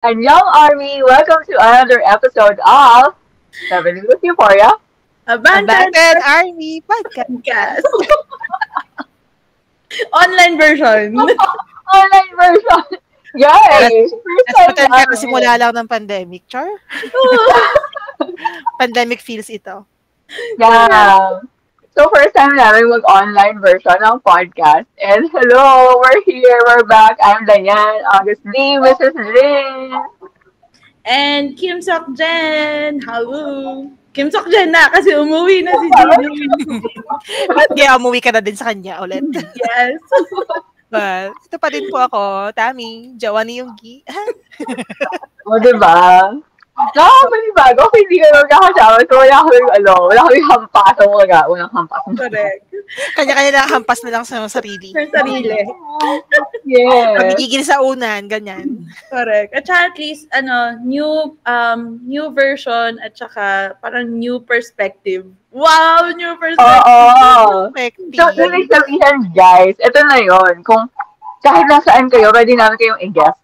And Young Army, welcome to another episode of 7 Minutes Euphoria. Abandoned Abandoned Army Podcast. Podcast. Online version. Online version. Yay! First Let's time pretend ka na namin. simula lang ng pandemic, Char. Pandemic feels ito. Yeah. So first time namin mag-online version ng podcast. And hello, we're here, we're back. I'm Dayan, August D, Mrs. Lynn. And Kim Sok Jen. Hello. Kim Sok Jen na kasi umuwi na si Gino. Ba't kaya umuwi ka na din sa kanya ulit? Yes. But, ito pa din po ako, Tami, Jawa ni Yunggi. O, diba? Nakakapanibago kung hindi ka magkakasama. So, wala kami hampas. Walang hampas. Correct. Kanya-kanya na hampas na lang sa sarili. Sa sarili. Yes. Pagigigil sa unan, ganyan. Correct. At saka at least, new version at saka parang new perspective. Wow! New perspective. Oo. Effective. So, ibig sabihin, guys, ito na yon. Kung kahit nasaan kayo, pwede namin kayong i-guess.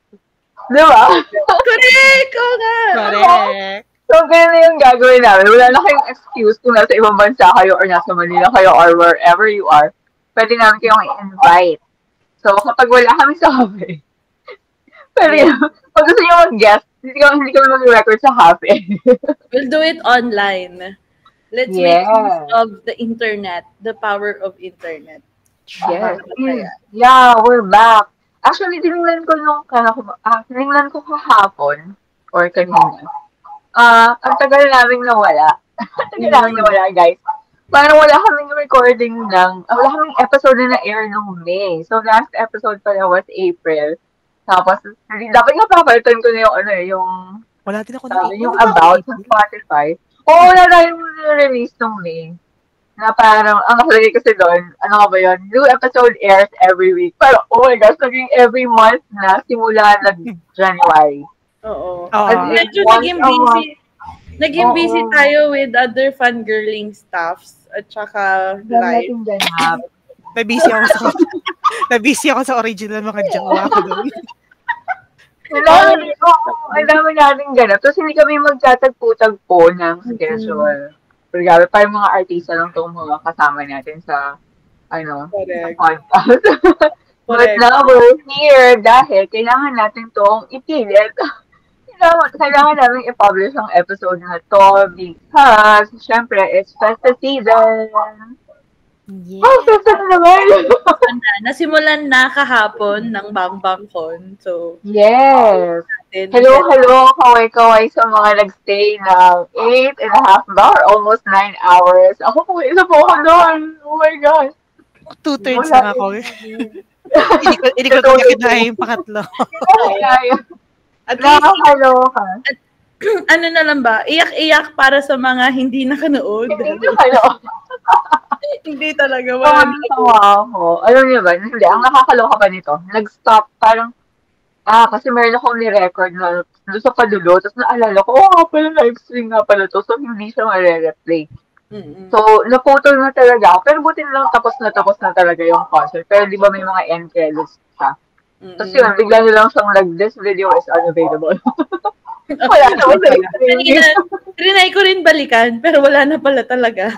Di ba? Correct! Oo nga. Correct. So, ganyan yung gagawin namin. Wala na kayong excuse kung nasa ibang bansa kayo or nasa Manila kayo or wherever you are. Pwede namin kayong i-invite. So, kapag wala kami sa cafe, pwede pag gusto nyo mag-guest, hindi kami mag-record sa cafe. We'll do it online. Let's make use of the internet, the power of internet. Yes. Yeah, we're back. Actually, tinignan ko kahapon or kanina. Ang tagal naming nawala. Guys. Parang wala kaming recording wala kaming episode na na-air nung May. So, last episode pala was April. Tapos, dapat nga papalitan ko na yung Wala din ako yung about sa Spotify. Oo, wala na yung release nung May. Na parang, ang nakalagay kasi doon, ano nga ba yun? New episode airs every week. Pero, oh my gosh, naging every month na simula January. Oo. At medyo naging busy tayo with other fangirling stuffs at saka live. Nabisi ako sa original mga jowa ko doon. Ang dami natin ganap. Tapos hindi kami magtatagpo-tagpo ng schedule. Pero parang mga artista lang itong mga kasama natin sa sa podcast. But now we're here dahil kailangan natin itong ipilit. Kailangan namin i-publish ang episode na to because, syempre, it's festive season. Yeah. Oh, festive naman! Nasimulan na kahapon ng Bang So, yes. Hello, kaway-kaway sa mga nagstay ng 8.5 ba or almost 9 hours. Ako po, isa po ako doon. Oh my God. 2/3 lang ako. Hindi ko kinakin yung pangatlo. At least, nakakaloka. Ano na lang ba? Iyak-iyak para sa mga hindi nakanood. Hindi talaga. Ako. Alam niyo ba? Hindi. Ang nakakaloka pa nito, nag-stop parang, kasi meron akong ni-record na doon sa padulo, tapos naalala ko, pala live stream nga pala to, so hindi siya ma-replay. Mm-hmm. So, naputol na talaga ako. Pero buti na lang tapos na talaga yung concert. Pero di ba may mga end credits siya? Mm-hmm. Tapos yun, bigla nilang siyang this video is unavailable. Wala na wala. Trinay ko rin balikan, pero wala na pala talaga.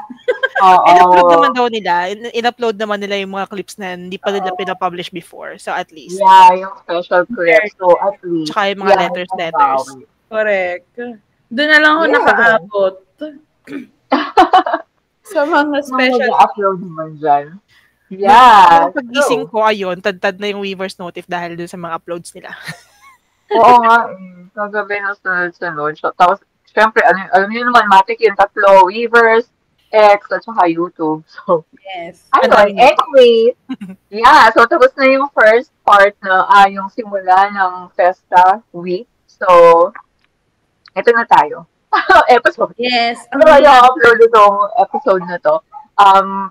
In-upload naman daw nila. In-upload naman nila yung mga clips na hindi pa nila pinapublish before. So, at least. Yeah, yung special clips. So, at least. Tsaka yung mga letters. Correct. Doon na lang ako nakaabot. Sa mga special. Upload naman dyan. Yeah. Pag-gising ko, ayun, tad-tad na yung Weavers Notif dahil dun sa mga uploads nila. Oo nga. Kagabi na sunod. Tapos, syempre, alam niyo naman, matik yung tatlo, Weavers, X, at saka YouTube. So, yes. Anyway, yeah, so tapos na yung first part na, yung simula ng Festa Week. So, eto na tayo. Episode. Yes. Ano ba yung upload itong episode na to?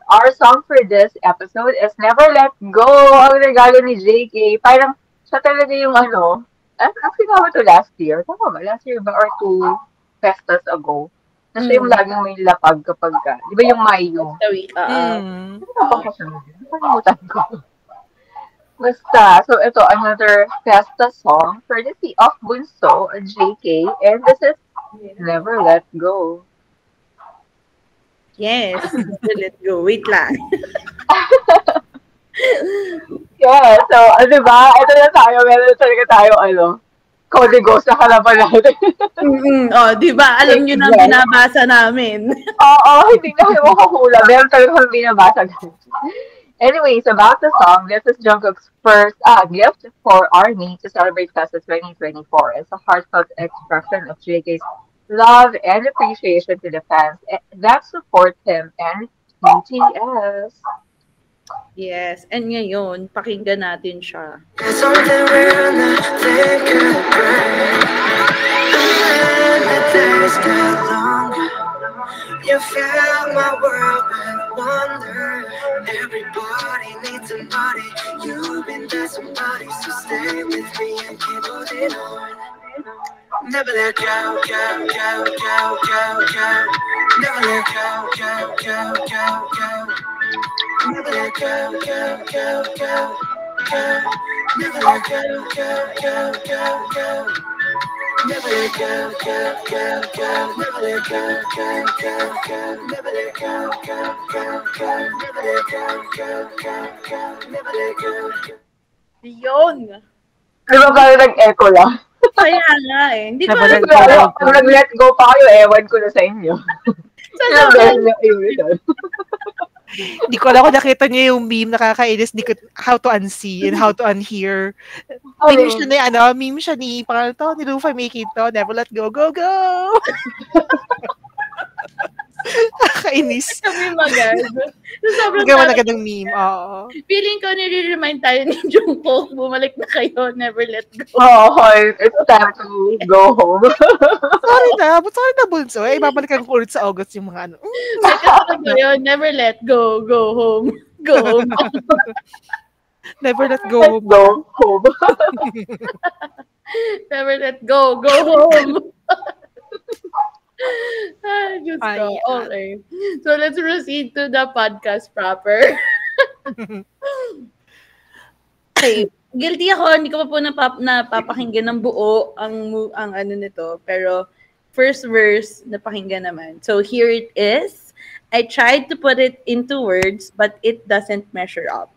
Our song for this episode is Never Let Go. Ang regalo ni JK. Parang siya talaga yung actually naman to last year. Tama ba? Last year ba? Or 2 festas ago. Na siya yung laging may lapag kapag di ba yung Mayo? The week. Nakalimutan ko. Basta, so ito, another Festa song courtesy of Bunso, JK, and this is Never Let Go. Yes. Let's go. Wait lang. Yeah, so, di ba? Ito na tayo, meron talaga tayo, códigos na kalaban natin. Oh, di ba? Alam nyo na binabasa namin. Oo, hindi na kayo makakula. Meron talaga kami binabasa. Anyways, about the song, this is Jungkook's first gift for ARMY to celebrate Festa 2024. It's a heartfelt expression of JK's love and appreciation to the fans that support him and BTS. Yes. And ngayon, pakinggan natin siya. You fill my world with wonder. Everybody needs somebody. You've been that somebody, so stay with me and keep holding on. Never let go, go, go, go, go, go. Never let go, go, go, go, go. Never let go, go, go, go, go. Never let go, go, go, go, go. Never let go, go, go, go. Never let go, go, go, go. Never let go, go, go, go. Never let go, go, go, go. Never let go. Yun. Di ba parang nag-echo lang? Kaya nga eh. Hindi ko Never alam let Kung go. kung nag-let go pa kayo, ewan ko na sa inyo. Sa Hindi ko alam kung nakita niyo yung meme, nakakainis, di ko, how to unsee and how to unhear. Meme siya ni, meme siya ni, pangalan to, ni Lufa Makito, never let go, go, go! Nakakainis. Kami magad. Sobrang Gawa na agad ng meme, oo. feeling ko nire-remind tayo ni Jungkook, bumalik na kayo, never let go. Okay, it's time to go home. Sorry na, bunso. Eh, ibabalikan ko ulit sa August yung mga ano. May kasama yun, never let go, go home. Go home. Never let go. Let's go home. Never let go, go home. Ay, Diyos ko. Ayan. Okay. So, let's proceed to the podcast proper. Okay. Guilty ako. Hindi ko pa po napapakinggan ng buo ang ano nito. Pero, first verse, napakinggan naman. So, here it is. I tried to put it into words, but it doesn't measure up.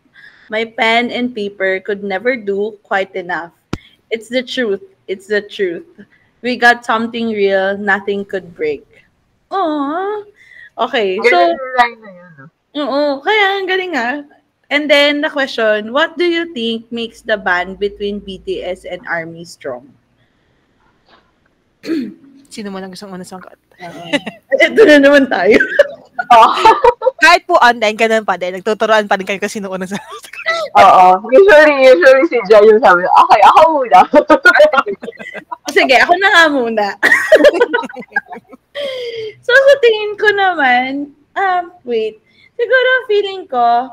My pen and paper could never do quite enough. It's the truth. It's the truth. We got something real, nothing could break. Aww. Okay, so, Ganun yung line na yun. oo, kaya ang galing ah. And then the question, what do you think makes the band between BTS and ARMY strong? Sino man ang gustong unang sangkat? Ito na naman tayo. Oh. Kahit po online, ganun pa din. Nagtuturoan pa din kayo kasi sino unang sangkat. Oo. Usually si Jai yung sabi, okay, ako muna. Sige, ako na nga muna. So, sa tingin ko naman, wait, siguro feeling ko,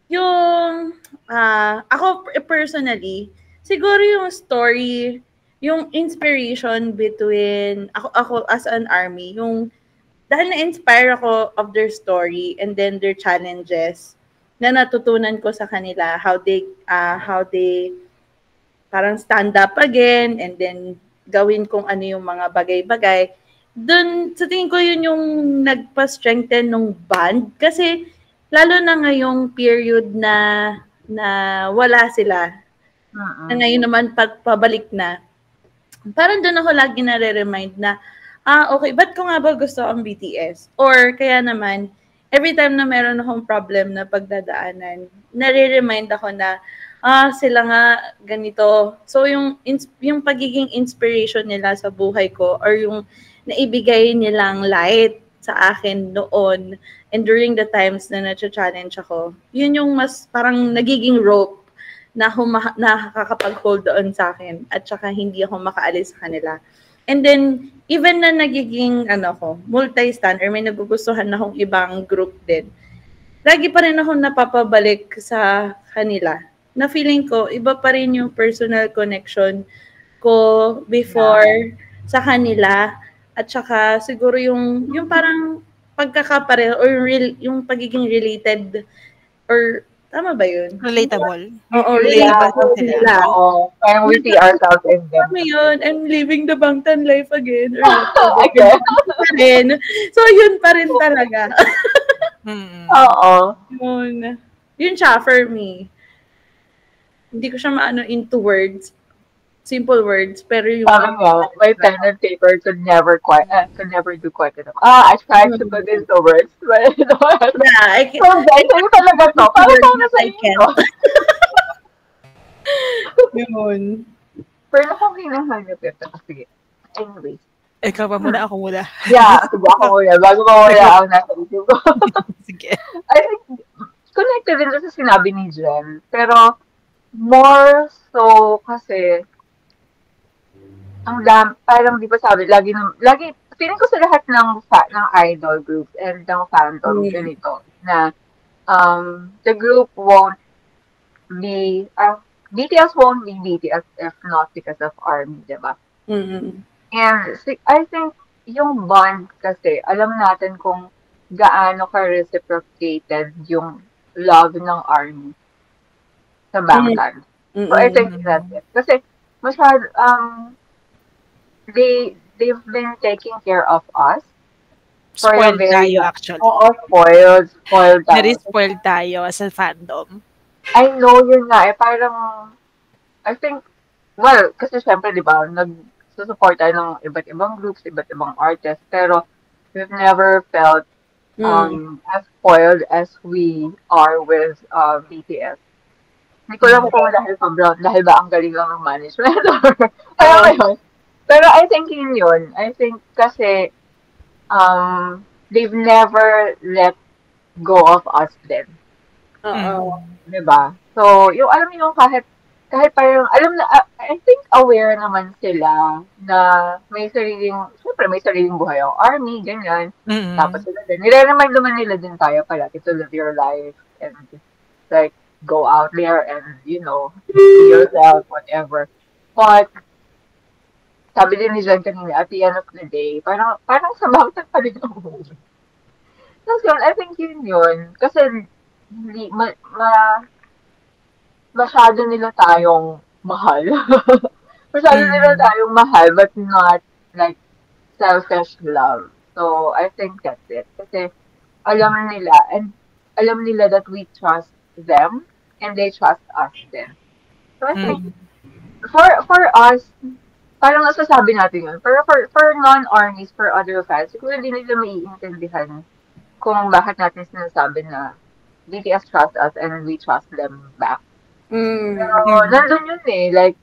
yung, ako personally, siguro yung story, yung inspiration between, ako as an ARMY, yung, dahil na-inspire ako of their story and then their challenges, na natutunan ko sa kanila, how they parang stand up again and then gawin kung ano yung mga bagay-bagay. Doon, sa tingin ko yun yung nagpa-strengthen ng band. Kasi, lalo na ngayong period na wala sila. Na ngayon naman pabalik na. Parang doon ako lagi nare-remind na, okay, ba't ko nga ba gusto ang BTS? Or kaya naman, every time na meron akong problem na pagdadaanan, nare-remind ako na, sila nga ganito. So, yung pagiging inspiration nila sa buhay ko or yung naibigay nilang light sa akin noon and during the times na na-challenge ako, yun yung mas parang nagiging rope na nakakapag-hold doon sa akin at saka hindi ako makaalis sa kanila. And then, even na nagiging multi-stand or may nagugustuhan na akong ibang group din, lagi pa rin ako napapabalik sa kanila. Na feeling ko, iba pa rin yung personal connection ko before sa kanila. At saka siguro yung parang pagkakapareho or yung pagiging related or Tama ba yun? Relatable. Oo, Relatable relatable sila. sila. Oo. Parang we see ourselves in them. Tama yun. I'm living the Bangtan life again. Or whatever. Okay. Pa rin. So, yun pa rin talaga. Mm. Oo. Yun. Yun siya for me. Hindi ko siya maano into words. Simple words. Pero yung Sabi nga, my pen and paper could never do quite enough. I tried to put into words, but yeah, I can, so guys, sa'yo talaga to. Para sana sa I inyo. can't. Yun. Pero kung hinahanap ito, sige. Anyways. Ikaw pa muna, ako muna. Yeah, sige ako muna. Bago mawala ang nasa isip ko. Sige. I think, connected din sa sinabi ni Jen. Pero, more so kasi, parang di ba sabi, lagi, feeling ko sa lahat ng idol groups and ng fandom ganito, na the group won't be, BTS won't be BTS if not because of ARMY, di ba? Mm-hmm. And I think yung bond kasi, alam natin kung gaano ka-reciprocated yung love ng ARMY sa Bangtan. So I think that's it. Kasi they've been taking care of us. Spoiled tayo, actually. Oo, spoiled tayo. Very spoiled tayo as a fandom. I know yun nga, parang, I think, well, kasi syempre, di ba, nagsusupport tayo ng iba't ibang groups, iba't ibang artists, pero we've never felt as spoiled as we are with BTS. Hindi ko lang kung dahil ba ang galing lang ng management or ano yun. Pero I think yun. I think kasi they've never let go of us then. Diba? So, yung alam mo yung kahit parang, alam na, I think aware naman sila na may sariling buhay ang ARMY, ganyan. Tapos sila din. Nire-remind naman nila din tayo palagi to live your life and like, go out there and, be yourself, whatever. But, sabi din ni Jen kanina, at the end of the day, parang sa Bangtan pa rin ang movie. Tapos yun, I think yun. Kasi, hindi, masyado nila tayong mahal. Masyado nila tayong mahal, but not, like, selfish love. So, I think that's it. Kasi, alam nila that we trust them, and they trust us then. So, I think, for us, parang nasasabi natin yun. Pero for non-armies, for other fans, siguro hindi nila maiintindihan kung bakit natin sinasabi na BTS trust us and we trust them back. Pero, nandun yun eh. Like,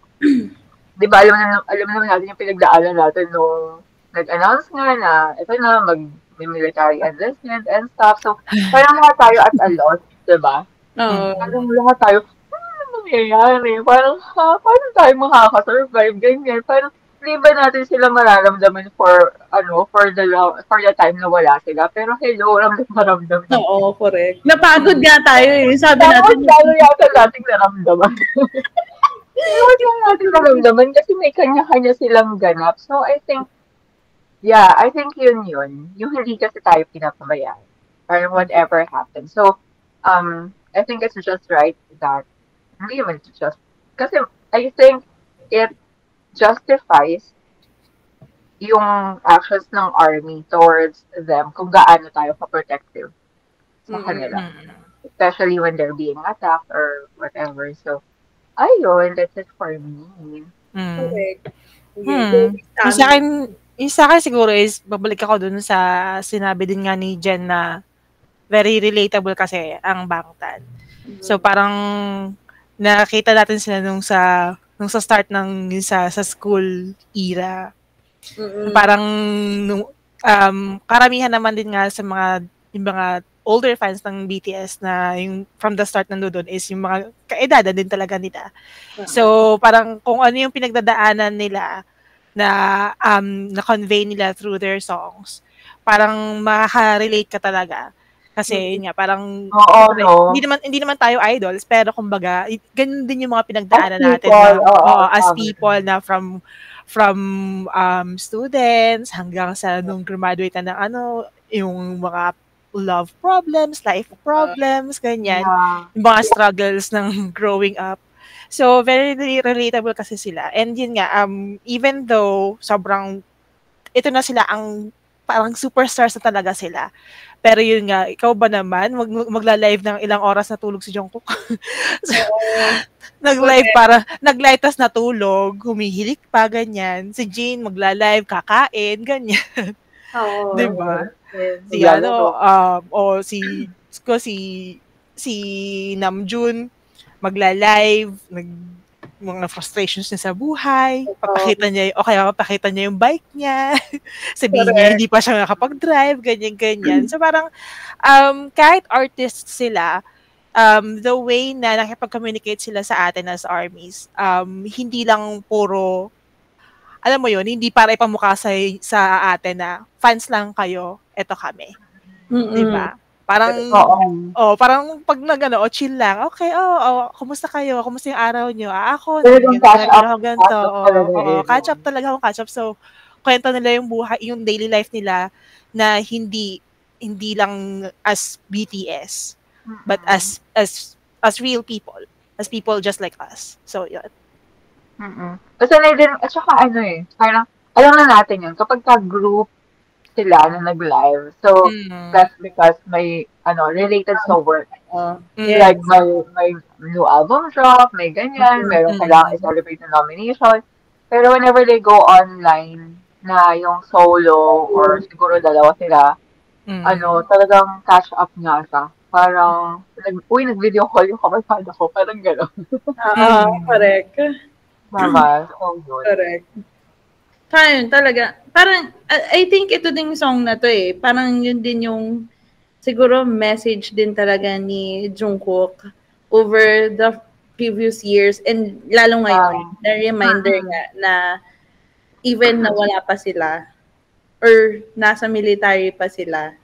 di ba, alam naman natin yung pinagdaanan natin nung nag-announce nga na, ito na, mag-military enlistment and stuff. So, parang lahat tayo at a loss, di ba? Parang lahat tayo, ano nangyayari? Parang, paano tayo makaka-survive? Ganyan. Parang, di ba natin sila mararamdaman for the time na wala sila? Pero hello, ramdam. Oo, correct. Napagod nga tayo eh. Sabi natin. Lalo yata natin naramdaman. naramdaman kasi may kanya-kanya silang ganap. So, I think yun. Yung hindi kasi tayo pinapabayaan. Parang whatever happens. So, I think it's just right that, hindi naman just, kasi I think it justifies yung actions ng ARMY towards them kung gaano tayo ka-protective sa kanila. Especially when they're being attacked or whatever. So, ayun, that's it for me. Correct. Yung sa akin siguro is, babalik ako dun sa sinabi din nga ni Jen na very relatable kasi ang Bangtan. So parang nakita natin sila nung sa start ng sa school era. Parang karamihan naman din nga sa yung mga older fans ng BTS na yung from the start nandoon is yung mga kaedada din talaga nila. So parang kung ano yung pinagdadaanan nila na convey nila through their songs, parang makaka-relate ka talaga. Kasi yun nga, parang hindi naman tayo idols, pero kumbaga, ganun din yung mga pinagdaanan natin as people na from students hanggang sa nung graduate na ng yung mga love problems, life problems, ganyan. Yeah. Yung mga struggles ng growing up. So, very relatable kasi sila. And yun nga, even though sobrang, ito na sila, ang parang superstars na talaga sila. Pero yun nga, ikaw ba naman, magla-live ng ilang oras na tulog si Jungkook? So, nag-live tas natulog, humihilik pa, ganyan. Si Jane magla-live, kakain, ganyan. Oo. Diba? Si Maglalaro. si Namjoon magla-live, mga frustrations niya sa buhay, papakita niya yung bike niya, sabihin niya hindi pa siya nakapag-drive, ganyan. So parang, kahit artists sila, the way na nakipag-communicate sila sa atin as armies, hindi lang puro, alam mo yun, hindi para ipamukha sa atin na fans lang kayo, eto kami. Diba? Parang, parang pag chill lang, okay, kumusta kayo? Kumusta yung araw nyo? Ako, ganito. Catch up talaga akong catch up. So, kwento nila yung buhay, yung daily life nila na hindi lang as BTS, but as real people. As people just like us. So, yun. Kasi din, at saka parang, alam na natin yun, kapag ka-group sila na nag-live. So, that's because may, related sa work. Like, may new album drop, may ganyan, merong kailangan i-celebrate na nomination. Pero whenever they go online na yung solo or siguro dalawa sila, talagang catch up nga siya. Parang, nag-video call yung kabarkada ko. Parang gano'n. Correct. Diba? So, yun. Correct. Talaga. Parang, I think ito ding song na to parang yun din yung, siguro message din talaga ni Jungkook over the previous years and lalo ngayon, na reminder nga na even na wala pa sila or nasa military pa sila,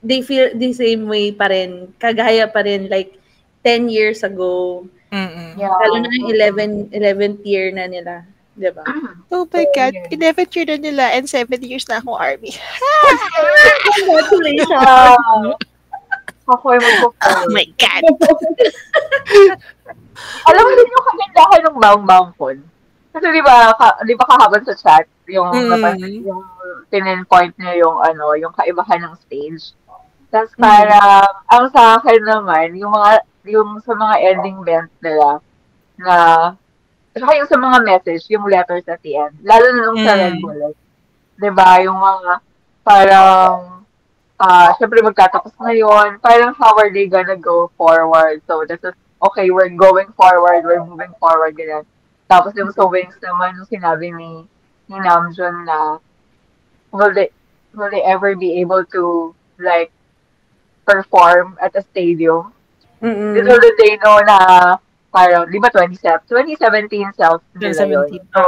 they feel the same way pa rin, kagaya pa rin like 10 years ago. Lalo na yung 11th year na nila. Diba? Oh my God. 11th year na nila and 7 years na akong army. Congratulations! Ako ay Oh my God. Alam mo din yung kagandahan ng Bang Phone. Kasi di ba kahabang sa chat, yung pinpoint niya yung kaibahan ng stage. Tapos parang, ang sa akin naman, yung sa mga ending event nila, na saka yung sa mga message, yung letters at the end. Lalo na nung sa Red Bullet. Diba? Yung mga parang syempre magtatapos na yun. Parang how are they gonna go forward? So this is, okay, we're going forward, we're moving forward, ganyan. Tapos yung sa Wings naman, yung sinabi ni Namjoon na will they ever be able to like perform at a stadium? Little did they know na parang, di ba 2017 self nila yun. So,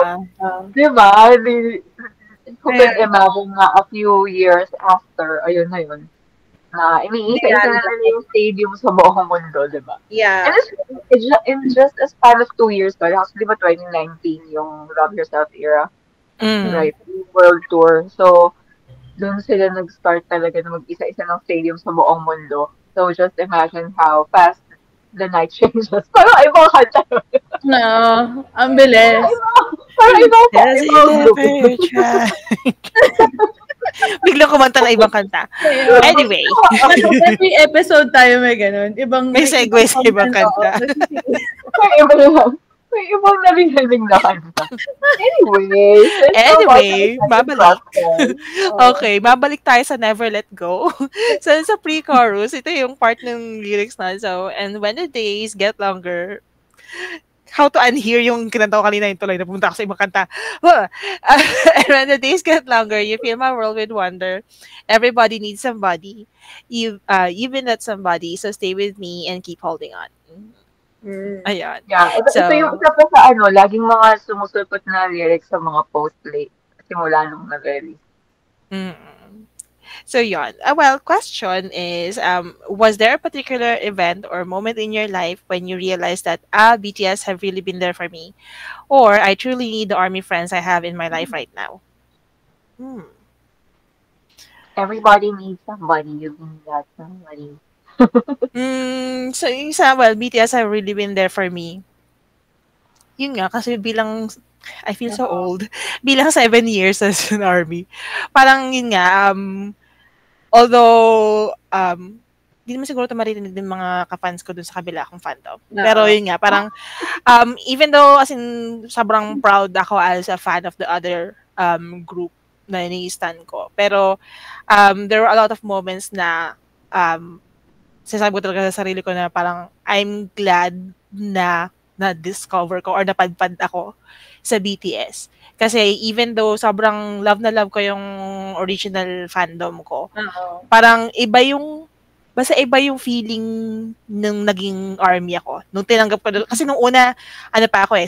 di ba? Who can imagine na a few years after, ayun na yun, na iniisa-isa na nila yung stadium sa buong mundo, di ba? Yeah. And it's in just a span of 2 years, di ba 2019 yung Love Yourself era? Right? World tour. So, doon sila nag-start talaga na mag-isa-isa ng stadium sa buong mundo. So, just imagine how fast the night changes. Parang ibang kanta. No, ang bilis. Parang ibang biglang kumanta na ibang kanta. Anyway. Every episode tayo may ganun. May segue sa ibang kanta. May ibang narinig na kanta. Anyway, babalik. Okay, babalik tayo sa Never Let Go. So, sa pre-chorus, ito yung part ng lyrics na. So, and when the days get longer, how to unhear yung kinanta ko kanina yung tuloy na pumunta ako sa ibang kanta. And when the days get longer, you fill my world with wonder. Everybody needs somebody. You've been that somebody, so stay with me and keep holding on. Ayan. Yeah. So, ito yung isa pa sa laging mga sumusulpot na lyrics sa mga post-late simula nung nag-release. So, yon. Well, question is, was there a particular event or moment in your life when you realized that, BTS have really been there for me? Or, I truly need the army friends I have in my life right now? Everybody needs somebody. You mean that somebody. So yung isa, well, BTS have really been there for me. Yun nga, kasi bilang, I feel so old, bilang 7 years as an army, parang yun nga, although, di naman siguro ito maririnig ng mga ka-fans ko dun sa kabila akong fandom. Pero yun nga, parang, even though, as in, sobrang proud ako as a fan of the other group na ini-stan ko. Pero, there were a lot of moments na, sasabi ko talaga sa sarili ko na parang, I'm glad na na-discover ko or napadpad ako sa BTS. Kasi even though sobrang love na love ko yung original fandom ko, parang basta iba yung feeling nung naging army ako. Nung tinanggap ko, kasi nung una,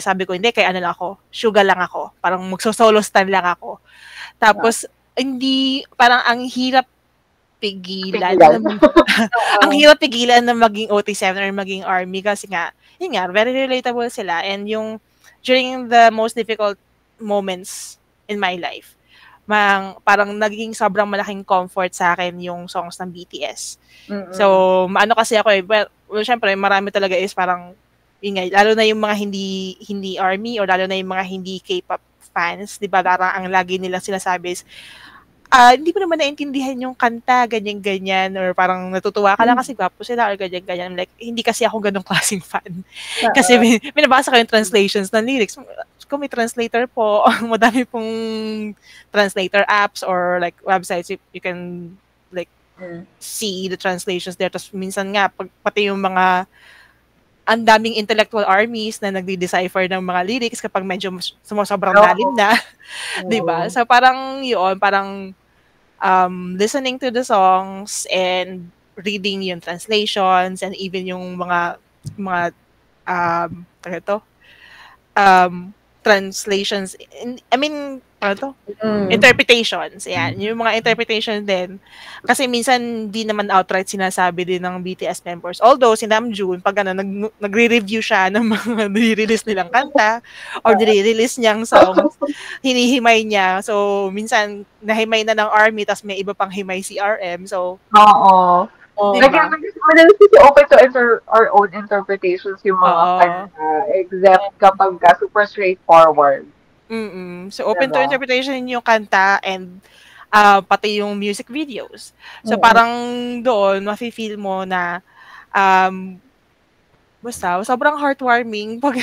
sabi ko, hindi, kaya ano lang ako, sugar lang ako. Parang magso-solo stand lang ako. Tapos, hindi, parang ang hirap pigilan. Ang hirap pigilan na maging OT7 or maging army kasi nga, yun nga, very relatable sila. And yung, during the most difficult moments in my life, parang naging sobrang malaking comfort sa akin yung songs ng BTS. So, maano kasi ako well, syempre, marami talaga is parang, yun nga, lalo na yung mga hindi army or lalo na yung mga hindi K-pop fans, di ba, parang ang lagi nilang sinasabi is, hindi mo naman naintindihan yung kanta, ganyan-ganyan, or parang natutuwa ka lang kasi gwapo sila, or ganyan-ganyan. Like, hindi kasi ako ganong klaseng fan. Kasi binabasa ko yung translations ng lyrics. Kung may translator po, madami pong translator apps or like websites, you can like see the translations there. Tapos minsan nga, pati yung mga ang daming intellectual armies na nagde-decipher ng mga lyrics kapag medyo sobrang lalim na. Diba? So parang yun, parang listening to the songs and reading yung translations and even yung mga translations, interpretations. Yan, yung mga interpretation din. Kasi minsan di naman outright sinasabi din ng BTS members. Although si Namjoon, pag nagre-review siya ng mga nire-release nilang kanta or nire-release niyang songs, hinihimay niya. So, minsan nahimay na ng ARMY tas may iba pang himay si RM. So, Diba? Madalas kasi open to our own interpretations yung mga kanta, except kapag super straightforward. So, open to interpretation yung kanta and pati yung music videos. So, parang doon, mafe-feel mo na basta, sobrang heartwarming pag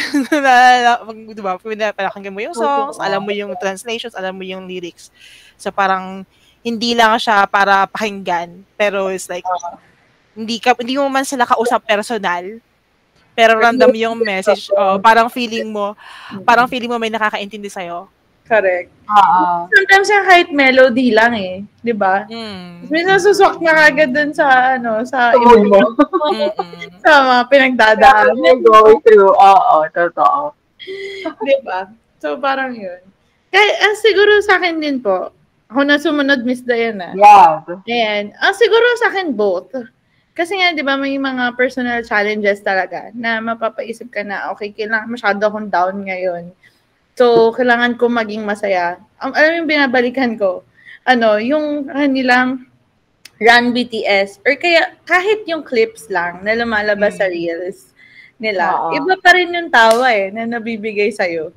diba, pinapakinggan mo yung songs, alam mo yung translations, alam mo yung lyrics. So, parang hindi lang siya para pakinggan, pero it's like, hindi mo man sila kausap personal, pero random yung message, parang feeling mo may nakakaintindi sa'yo. Correct. Sometimes yung kahit melody lang di ba? Minsan suswak na kagad dun sa emotion sa mga pinagdadaan. Go through. Totoo. Di ba? So, parang yun. Kaya, siguro sa akin din po, ako na sumunod, Miss Diana. Yeah. Ayan. Siguro sa akin both. Kasi nga, di ba, may mga personal challenges talaga na mapapaisip ka na, okay, kailangan masyado akong down ngayon. So, kailangan ko maging masaya. Alam yung binabalikan ko, yung kanilang Run BTS, or kaya kahit yung clips lang na lumalabas sa reels nila, iba pa rin yung tawa na nabibigay sa'yo.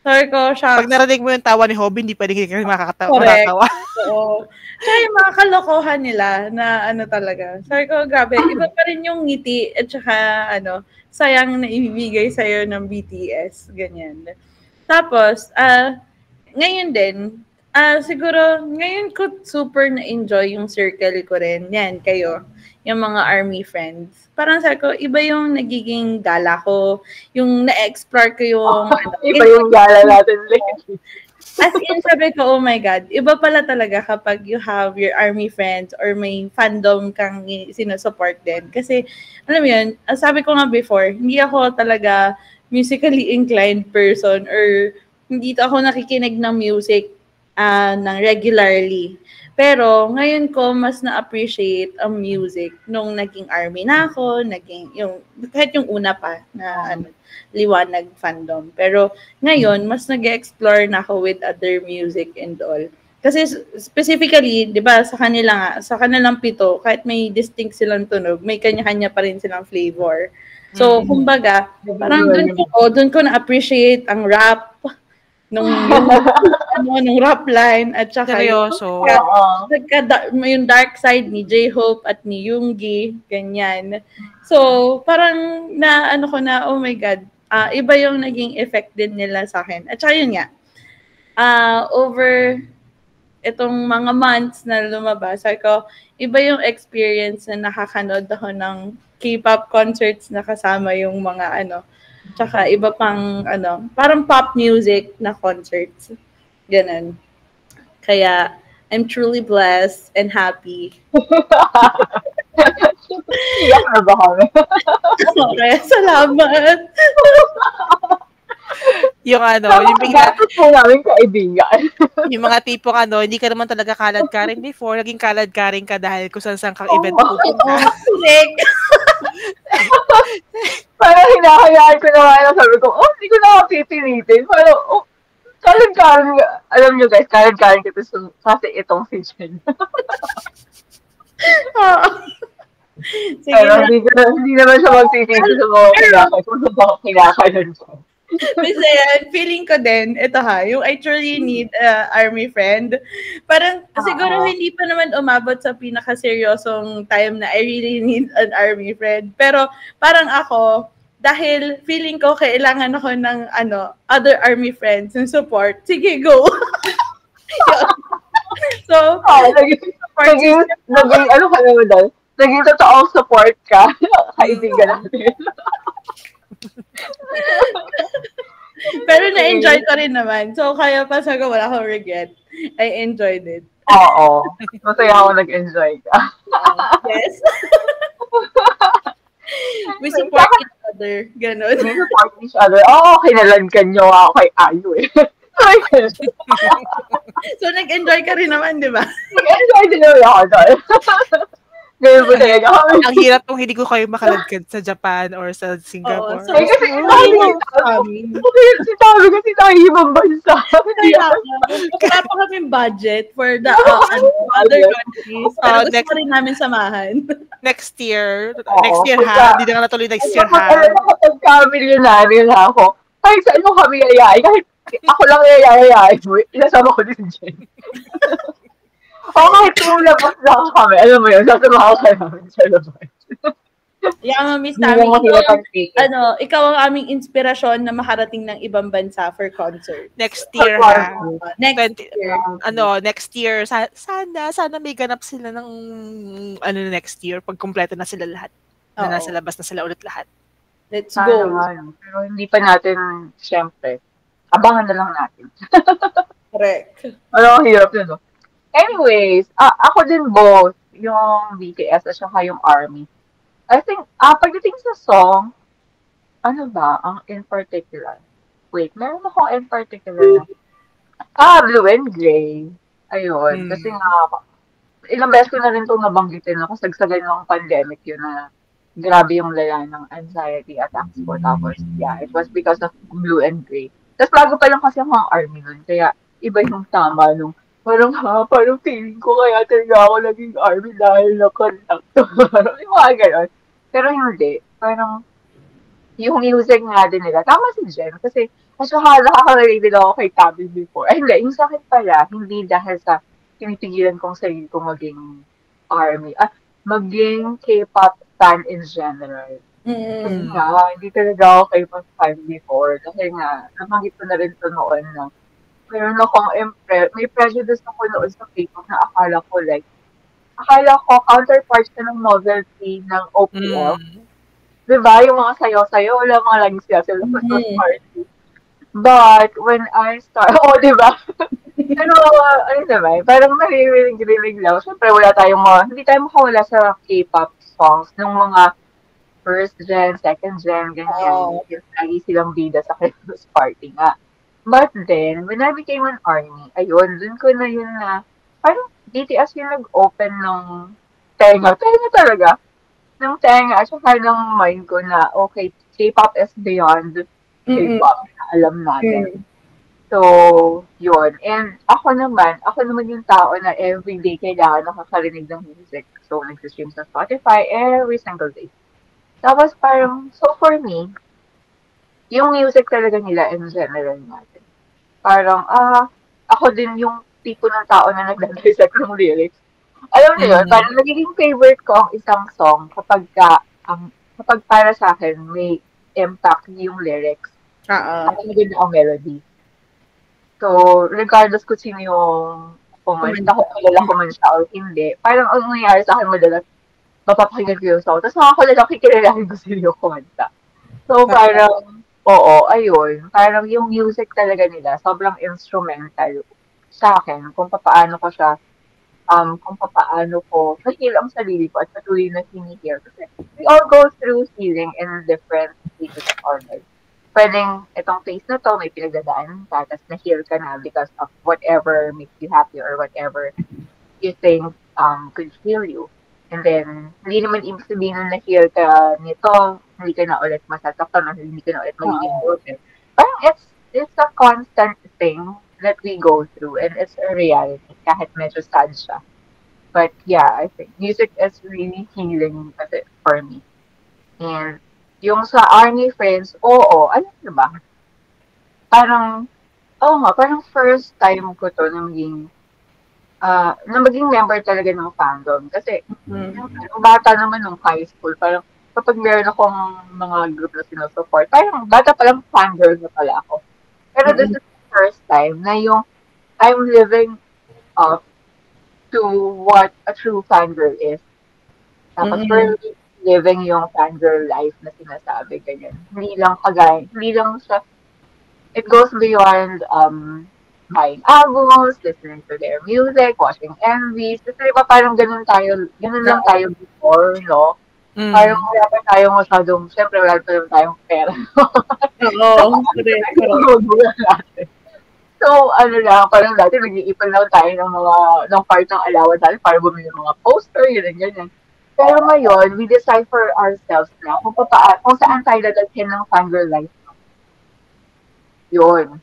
Sorry ko, pag narinig mo yung tawa ni Hobby, hindi pwede kayo makakatawa. Oo. Tsaka yung mga kalokohan nila na talaga. Sorry ko, grabe. Iba pa rin yung ngiti at saka sayang na ibibigay sa'yo ng BTS. Ganyan. Tapos, ngayon din, siguro, ngayon ko super na-enjoy yung circle ko rin. Yan, kayo. Yung mga army friends. Parang sabi ko, iba yung nagiging gala ko. Yung na-explore ko yung... iba yung gala natin. As in, sabi ko, oh my God, iba pala talaga kapag you have your army friends or may fandom kang sinusupport din. Kasi, alam mo yun, sabi ko nga before, hindi ako talaga musically inclined person or hindi ako nakikinig ng music ng regularly. Pero ngayon ko mas na-appreciate ang music nung naging army na ako, kahit yung una pa na liwanag fandom. Pero ngayon, mas nag-explore na ako with other music and all. Kasi specifically, di ba, sa kanilang 7, kahit may distinct silang tunog, may kanya-kanya pa rin silang flavor. So, kumbaga, parang doon ko na-appreciate ang rap, nung rap line, at saka seryoso. yung dark side ni J-Hope at ni Yoongi, ganyan. So, parang oh my God, iba yung naging effect din nila sa akin. At saka yun nga, over itong mga months na lumabas, ko, iba yung experience na nakakanood ako ng K-pop concerts na kasama yung mga tsaka iba pang parang pop music na concerts. Ganun. Kaya, I'm truly blessed and happy. Iyak na ba kami? Okay, salamat. Yung yung bigla po namin kaibigan. Yung mga tipong hindi ka naman talaga kalad-karing before, naging kalad-karing ka dahil kung saan kang event pupunta. Correct. Parang hinahayaan ko naman, sabi ko, hindi ko na pipilitin. Parang, kalad-karing, alam nyo guys, kalad-karing kita kasi itong si Jen. Pero hindi naman siya magpipili sa mga kinakay. Kung sa mga kinakayan ko. Kasi feeling ko din, ito yung I truly need army friend. Parang siguro hindi pa naman umabot sa pinakaseryosong time na I really need an army friend. Pero parang ako, dahil feeling ko kailangan ako ng other army friends and support, sige, go! So, naging ka naman dahil? Naging totoong support ka. Kaibigan natin. Pero na-enjoy ko rin naman. So, kaya pa sa wala akong regret. I enjoyed it. Oo. Masaya ako nag-enjoy ka. Yes. We support each other. Ganon. We support each other. Kinalankan nyo ako kay Ayu eh. So, nag-enjoy ka rin naman, di ba? Nag-enjoy din naman ako doon. Ngayon po talaga kami. Ang hirap kung hindi ko kayo makaladkad sa Japan or sa Singapore. So, kasi sabi kasi tayo ibang bansa. Wala pa kaming budget for the other countries. Pero gusto rin namin samahan. Next year ha? Hindi na nga natuloy next year ha? Kapag ka-milyonaryo na ako, kahit saan mo kami yayain, kahit ako lang yayain mo, inasama ko din Jen. Kahit kung labas lang kami, alam mo yun, sasamahan ka namin sa labas. Yung miss namin, ikaw ang aming inspirasyon na makarating ng ibang bansa for concert. Next year ha? Next year. Next year, sana may ganap sila ng next year, pag kumpleto na sila lahat. Na nasa labas na sila ulit lahat. Let's go. Pero hindi pa natin, syempre, abangan na lang natin. Correct. Hirap yun, no? Anyways, ako din both, yung BTS at saka yung ARMY. I think, pagdating sa song, ang in particular? Wait, meron akong in particular na. Blue and Gray. Ayun, kasi nga, ilang beses ko na rin itong nabanggitin na kasagsagan ng pandemic yun na grabe yung lala ng anxiety attacks ko. Tapos, it was because of Blue and Gray. Tapos bago pa lang kasi akong ARMY nun, kaya iba yung tama nung parang feeling ko kaya talaga ako naging ARMY dahil na-contact. Yung mga ganon. Pero hindi. Parang, yung music nga din nila. Tama si Jen. Kasi, nakaka-relate din ako kay Tabi before. Ay, hindi. Yung sa akin pala, hindi dahil sa tinipigilan kong sarili kong maging ARMY. Maging K-pop fan in general. Kasi nga, hindi talaga ako K-pop fan before. Kasi nga, nabanggit ko na rin ito noon na meron akong may prejudice ako noon sa K-pop na akala ko counterparts na ng novelty ng OPL. Diba? Yung mga sayo-sayo, wala mga laging siya sa party. But, when I start, diba? Pero, diba? Parang naririnig lang. Siyempre, hindi tayo makawala sa K-pop songs ng mga first gen, second gen, ganyan. Yung lagi silang bida sa Christmas party nga. But then, when I became an ARMY, ayun, dun ko na yun na, parang BTS yung nag-open ng tenga talaga, ng tenga, at saka ng mind ko na, okay, K-pop is beyond K-pop na alam natin. So, yun. And ako naman yung tao na everyday kailangan nakakarinig ng music. So, nag-stream sa Spotify every single day. Tapos parang, so for me, yung music talaga nila in general natin. Parang, ako din yung tipo ng tao na nagdadisect ng lyrics. Alam niyo yun, parang nagiging favorite ko ang isang song kapag para sa akin may impact yung lyrics at maganda ang melody. So, regardless kung sino yung kumanta, kung kilala ko man siya or hindi, parang ang nangyayari sa akin madalas, mapapakinggan ko yung song. Tapos makakulalang kikilalahin ko sino yung kumanta. So, parang, oo, ayun. Parang yung music talaga nila, sobrang instrumental sa akin kung paano ko siya, kung paano ko na-heal ang sarili ko at patuloy na hinihil. Kasi we all go through healing in different stages of our life. Pwedeng itong phase na to, may pinagdadaanan ka, tapos na-heal ka na because of whatever makes you happy or whatever you think could heal you. And then, hindi naman ibig sabihin na na-heal ka nito, hindi ka na ulit masasaktan or hindi ka na ulit magiging broken. Parang it's a constant thing that we go through and it's a reality kahit medyo sad siya. But yeah, I think music is really healing kasi for me. And yung sa Army Friends, oo, alam niyo ba? Parang, parang first time ko to na maging member talaga ng fandom. Kasi, yung bata naman nung high school, parang kapag meron akong mga group na sinusupport, parang bata palang fangirl na pala ako. Pero this is the first time na yung I'm living up to what a true fangirl is. Tapos, living yung fangirl life na sinasabi, ganyan. Hindi lang siya, it goes beyond, buying albums, listening to their music, watching MVs. Kasi diba parang ganun lang tayo before, no? Parang wala pa tayo masyadong, syempre wala pa tayong pera. Correct. So, parang dati nag-iipon lang tayo ng part ng allowance natin para bumili ng mga poster, ganyan. Pero ngayon, we decipher ourselves na kung saan tayo dadalhin ng fangirl life. Yun.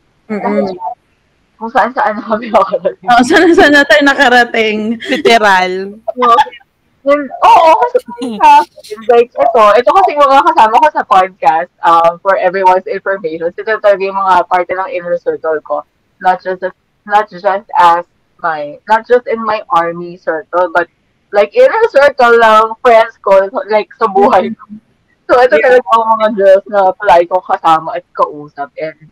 Kung saan-saan na kami nakarating. Saan na tayo nakarating. Literal. Oo, kasi like, ito kasi mga kasama ko sa podcast, for everyone's information. Ito talaga yung mga parte ng inner circle ko. Not just in my army circle, but like inner circle lang, friends ko, like sa buhay ko. So, ito talaga ang mga girls na palagi kong kasama at kausap. And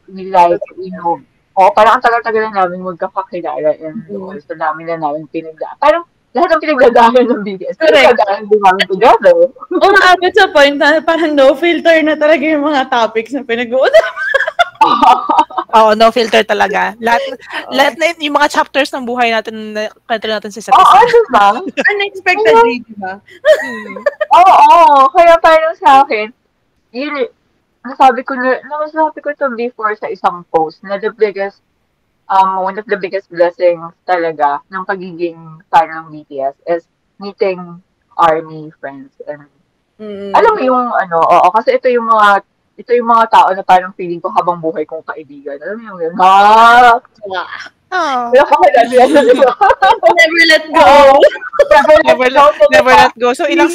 we know, parang ang tagal-tagal na namin magkakakilala and also namin parang lahat ng pinagdadaanan ng BTS, pinagdadaanan din namin together. Umaabot sa point na parang no filter na talaga yung mga topics na pinag-uusapan. Oo, no filter talaga. Lahat na yung mga chapters ng buhay natin na kwento natin sa isa't isa. Oo, diba? Unexpectedly, diba? Oo, kaya parang sa akin, yun, nasabi ko to before sa isang post na one of the biggest blessings talaga ng pagiging fan ng BTS is meeting ARMY friends. And alam mo yung kasi ito yung mga tao na parang feeling ko habang buhay kong kaibigan. Alam mo yung Never let go. Never let go. So, ilang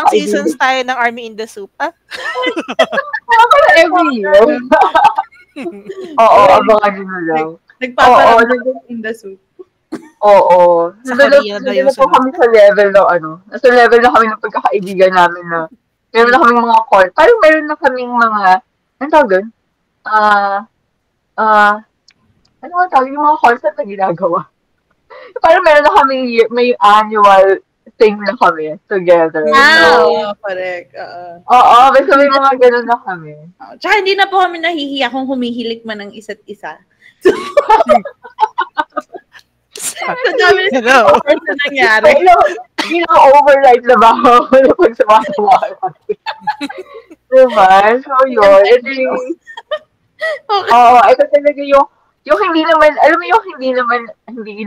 seasons tayo ng Army in the Soup? Every year. Oo, abangan nyo lang. Nagpaparang in the soup. Oo. Sa Korea na yung po kami sa level na nasa level na kami ng pagkakaibigan namin na meron na kaming mga call. Parang meron na kaming mga, ano tawag doon? Ano tawag yung mga calls na ginagawa? Parang meron na kami, may annual thing na kami together. Wow! Correct. Oo, basta may mga ganun na kami. Tsaka hindi na po kami nahihiya kung humihilik man ng isa't isa. So, dami na nangyari. Hindi na override na ba ako na pagsama-sama natin? Diba? So, yun. Ito yung... Oo, ito talaga yung hindi naman, alam mo yung hindi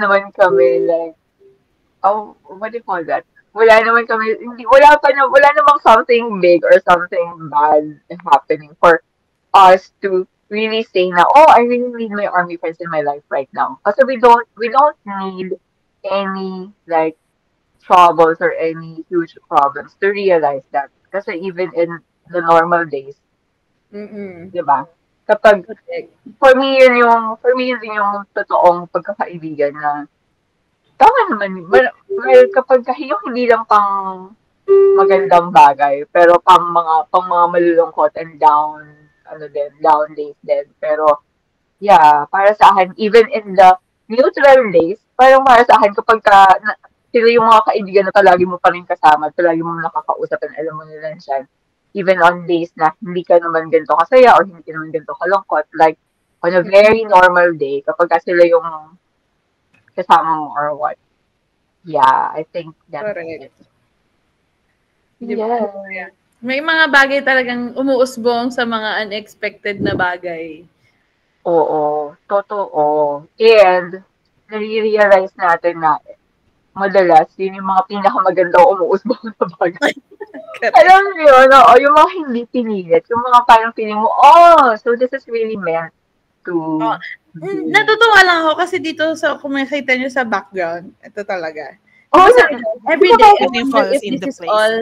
naman kami like, what do you call that? Wala namang something big or something bad happening for us to really say na, oh, I really need my army friends in my life right now. Kasi we don't need any, like, troubles or any huge problems to realize that. Kasi even in the normal days, Mm-mm. di ba? Kapag, Correct. for me yun din yung totoong pagkakaibigan na, tama naman, well, kapag yung hindi lang pang magandang bagay, pero pang mga malulungkot and down days din. Pero, yeah, para sa akin, even in the neutral days, parang para sa akin, sila yung mga kaibigan na palagi mo pa rin kasama, palagi mo nakakausap, and alam mo nila siya, even on days na hindi ka naman ganito kasaya or hindi ka naman ganito kalungkot, like, on a very normal day, kapag sila yung kasama mo or what. Yeah, I think that's Correct. it. Di ba? Yeah. May mga bagay talagang umuusbong sa mga unexpected na bagay. Oo, totoo. And, nare-realize natin na madalas, yun yung mga pinakamagandang umuusbong na bagay. Alam mo yun, oo, yung mga hindi pinilit, yung mga parang feeling mo, oh, so this is really meant to be. Natutuwa lang ako kasi dito kung makikita nyo sa background, ito talaga. Oh, Every day, everything falls into this is place. all,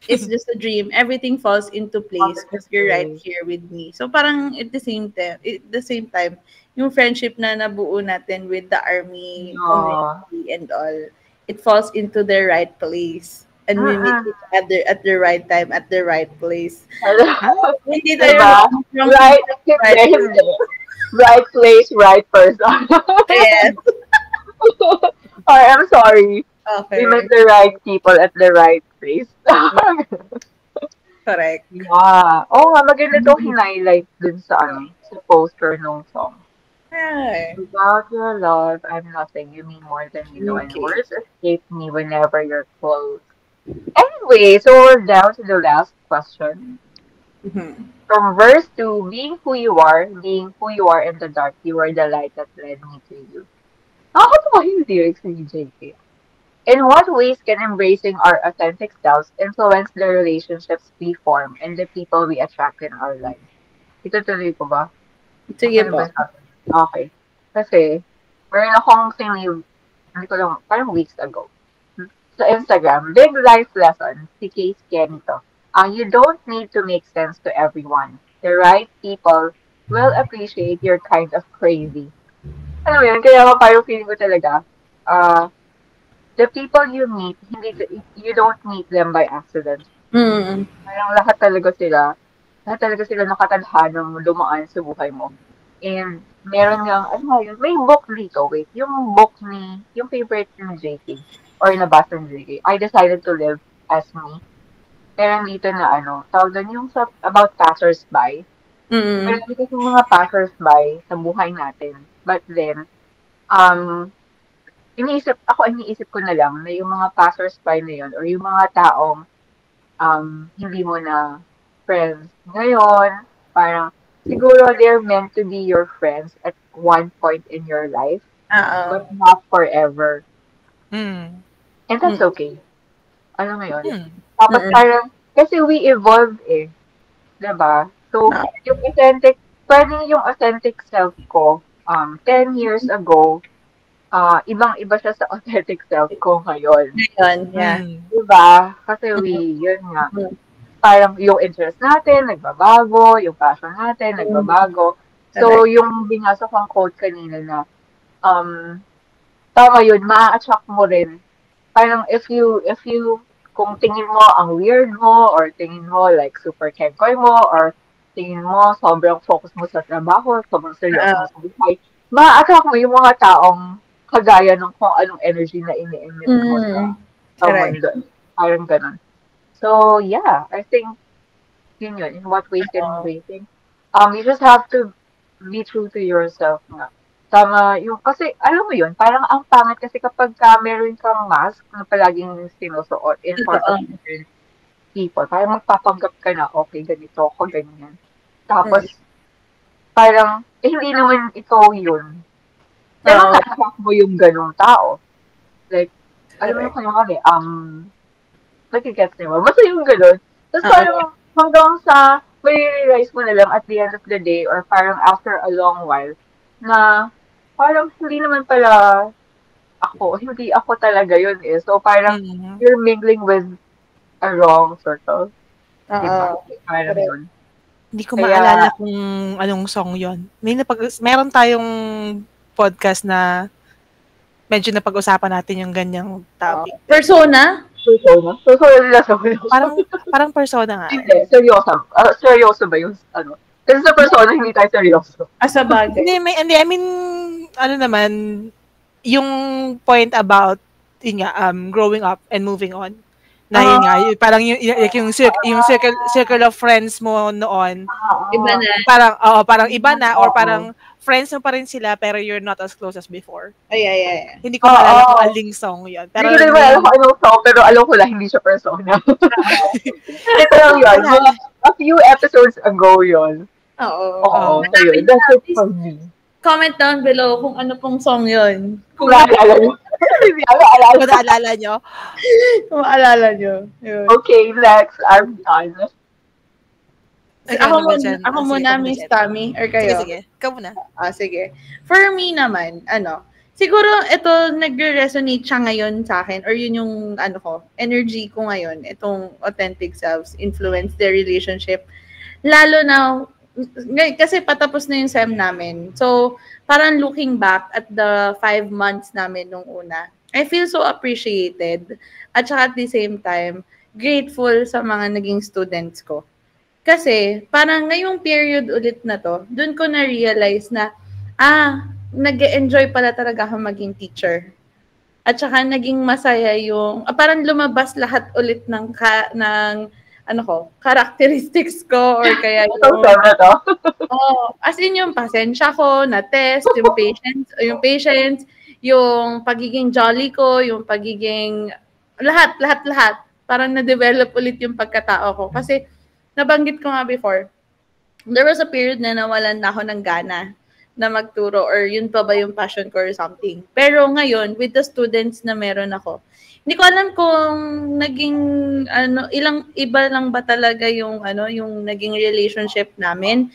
it's just a dream. Everything falls into place because you're right here with me. So parang at the same time, yung friendship na nabuo natin with the army community and all, it falls into the right place. And we meet each other at the right time, at the right place. Hindi tayo right place, right person. Yes. I'm sorry. Okay. We met the right people at the right place. Correct. Yeah. Oh, nga, maganda itong highlight dun sa poster nung song. Hi. Without your love, I'm nothing. You mean more than you know. And words escape me whenever you're close. Anyway, so we're down to the last question. Mm-hmm. From verse 2, being who you are in the dark, you are the light that led me to you. Nakakatawa yung lyrics ni JK. In what ways can embracing our authentic selves influence the relationships we form and the people we attract in our lives? Itutuloy ko ba? Sige po. Okay. Kasi, meron akong sinave, hindi ko lang, parang weeks ago. Sa Instagram, big life lesson, si Case Kenito. You don't need to make sense to everyone. The right people will appreciate your kind of crazy. Ano yun? Kaya parang feeling ko talaga, the people you meet, you don't meet them by accident. Parang lahat talaga sila nakatadhanang dumaan sa buhay mo. And meron yung, may book dito, yung favorite ni JK, or nabasa ni JK, I decided to live as me. Meron dito na tawag doon yung about passers-by. Meron dito yung mga passers-by sa buhay natin. But then, iniisip ko na lang na yung mga passers-by na yun, or yung mga taong hindi mo na friends ngayon, parang siguro they're meant to be your friends at one point in your life, but not forever. And that's okay. Alam mo yun? Tapos parang, kasi we evolve diba? So, pwedeng yung authentic self ko, 10 years ago, ibang-iba siya sa authentic self ko ngayon. Yeah. Diba? Kasi yun nga. Parang yung interest natin, nagbabago, yung passion natin, nagbabago. So, yung binasa kong quote kanina na, tama yun, ma-attract mo rin. Parang if you, kung tingin mo ang weird mo, or tingin mo like super kenkoy mo, or tingin mo sobrang focus mo sa trabaho, sobrang seryoso mo sa buhay, ma-attract mo yung mga taong kagaya ng kung anong energy na ini-emit mo sa mundo. Parang ganun. So, yeah, I think, yun. In what ways can embracing? You just have to be true to yourself nga. Tama, kasi, alam mo yun, parang ang pangit kasi kapag meron kang mask na palaging sinusuot in front of different people, parang magpapanggap ka na, okay, ganito ako, ganyan. Tapos, parang, hindi naman ikaw yun. Pero na-attract mo yung ganong tao. Like, alam mo nagigets niyo ba? Basta yung gano'n. Tapos parang hanggang sa realize mo na lang at the end of the day or parang after a long while na parang hindi naman pala hindi ako talaga yun eh. So parang you're mingling with a wrong circle. Diba? Parang yun. Hindi ko maalala kung anong song yon. Meron tayong podcast na medyo napag-usapan natin yung ganyang topic. Persona? Parang persona nga. Hindi, seryoso. Seryoso ba yung ano? Kasi sa persona, hindi tayo seryoso. Sa bagay. Hindi, I mean, ano naman, yung point about, yun nga, growing up and moving on. Na yun nga, parang yung circle of friends mo noon. Iba na. Parang iba na, or parang friends mo pa rin sila, pero you're not as close as before. Ay. Hindi ko maalala kung aling song yun. Pero hindi ko maalala kung anong song, pero alam ko lang, hindi siya persona. Ito lang yun. A few episodes ago yun. Oo. So yun, that's it for me. Comment down below kung ano pong song yun. Kung naalala nyo. Kung naalala nyo. Kung maalala nyo. Yun. Okay, next. I'm done. Ako muna, Miss Tammy, or kayo? Sige. Ikaw muna. Sige. For me naman, siguro ito nagre-resonate siya ngayon sa akin, or yun yung, energy ko ngayon, itong authentic selves, influence their relationship. Lalo na, kasi patapos na yung SEM namin. So, parang looking back at the 5 months namin nung una, I feel so appreciated. At saka at the same time, grateful sa mga naging students ko. Kasi, parang ngayong period ulit na to, dun ko na-realize na, nag-enjoy pala talaga ako maging teacher. At saka naging masaya yung, parang lumabas lahat ulit ng characteristics ko, or kaya yung, as in yung pasensya ko, na test, yung patience, yung pagiging jolly ko, yung pagiging, lahat. Parang na-develop ulit yung pagkatao ko. Kasi, nabanggit ko nga before, there was a period na nawalan na ako ng gana na magturo, or yun pa ba yung passion ko or something. Pero ngayon, with the students na meron ako, hindi ko alam kung naging, iba lang ba talaga yung naging relationship namin.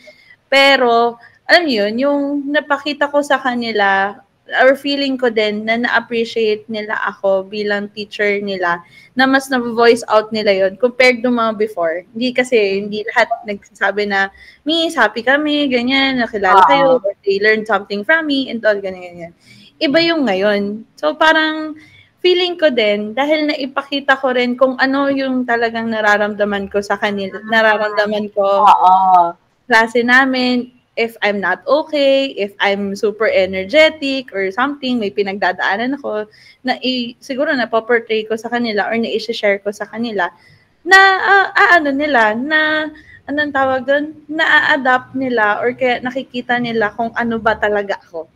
Pero, alam niyo yun, yung napakita ko sa kanila, or feeling ko din na na-appreciate nila ako bilang teacher nila, na mas na-voice out nila yon compared to mga before. Hindi lahat nagsasabi na, Miss, happy kami, ganyan, nakilala kayo, or they learned something from me, and all, ganyan. Iba yung ngayon. So parang, feeling ko din, dahil naipakita ko rin kung ano yung talagang nararamdaman ko sa kanila, nararamdaman ko klase namin, if I'm not okay, if I'm super energetic or something, may pinagdadaanan ako, na siguro na-portray ko sa kanila or na-share ko sa kanila, na anong tawag doon? Na-adapt nila or kaya nakikita nila kung ano ba talaga ako.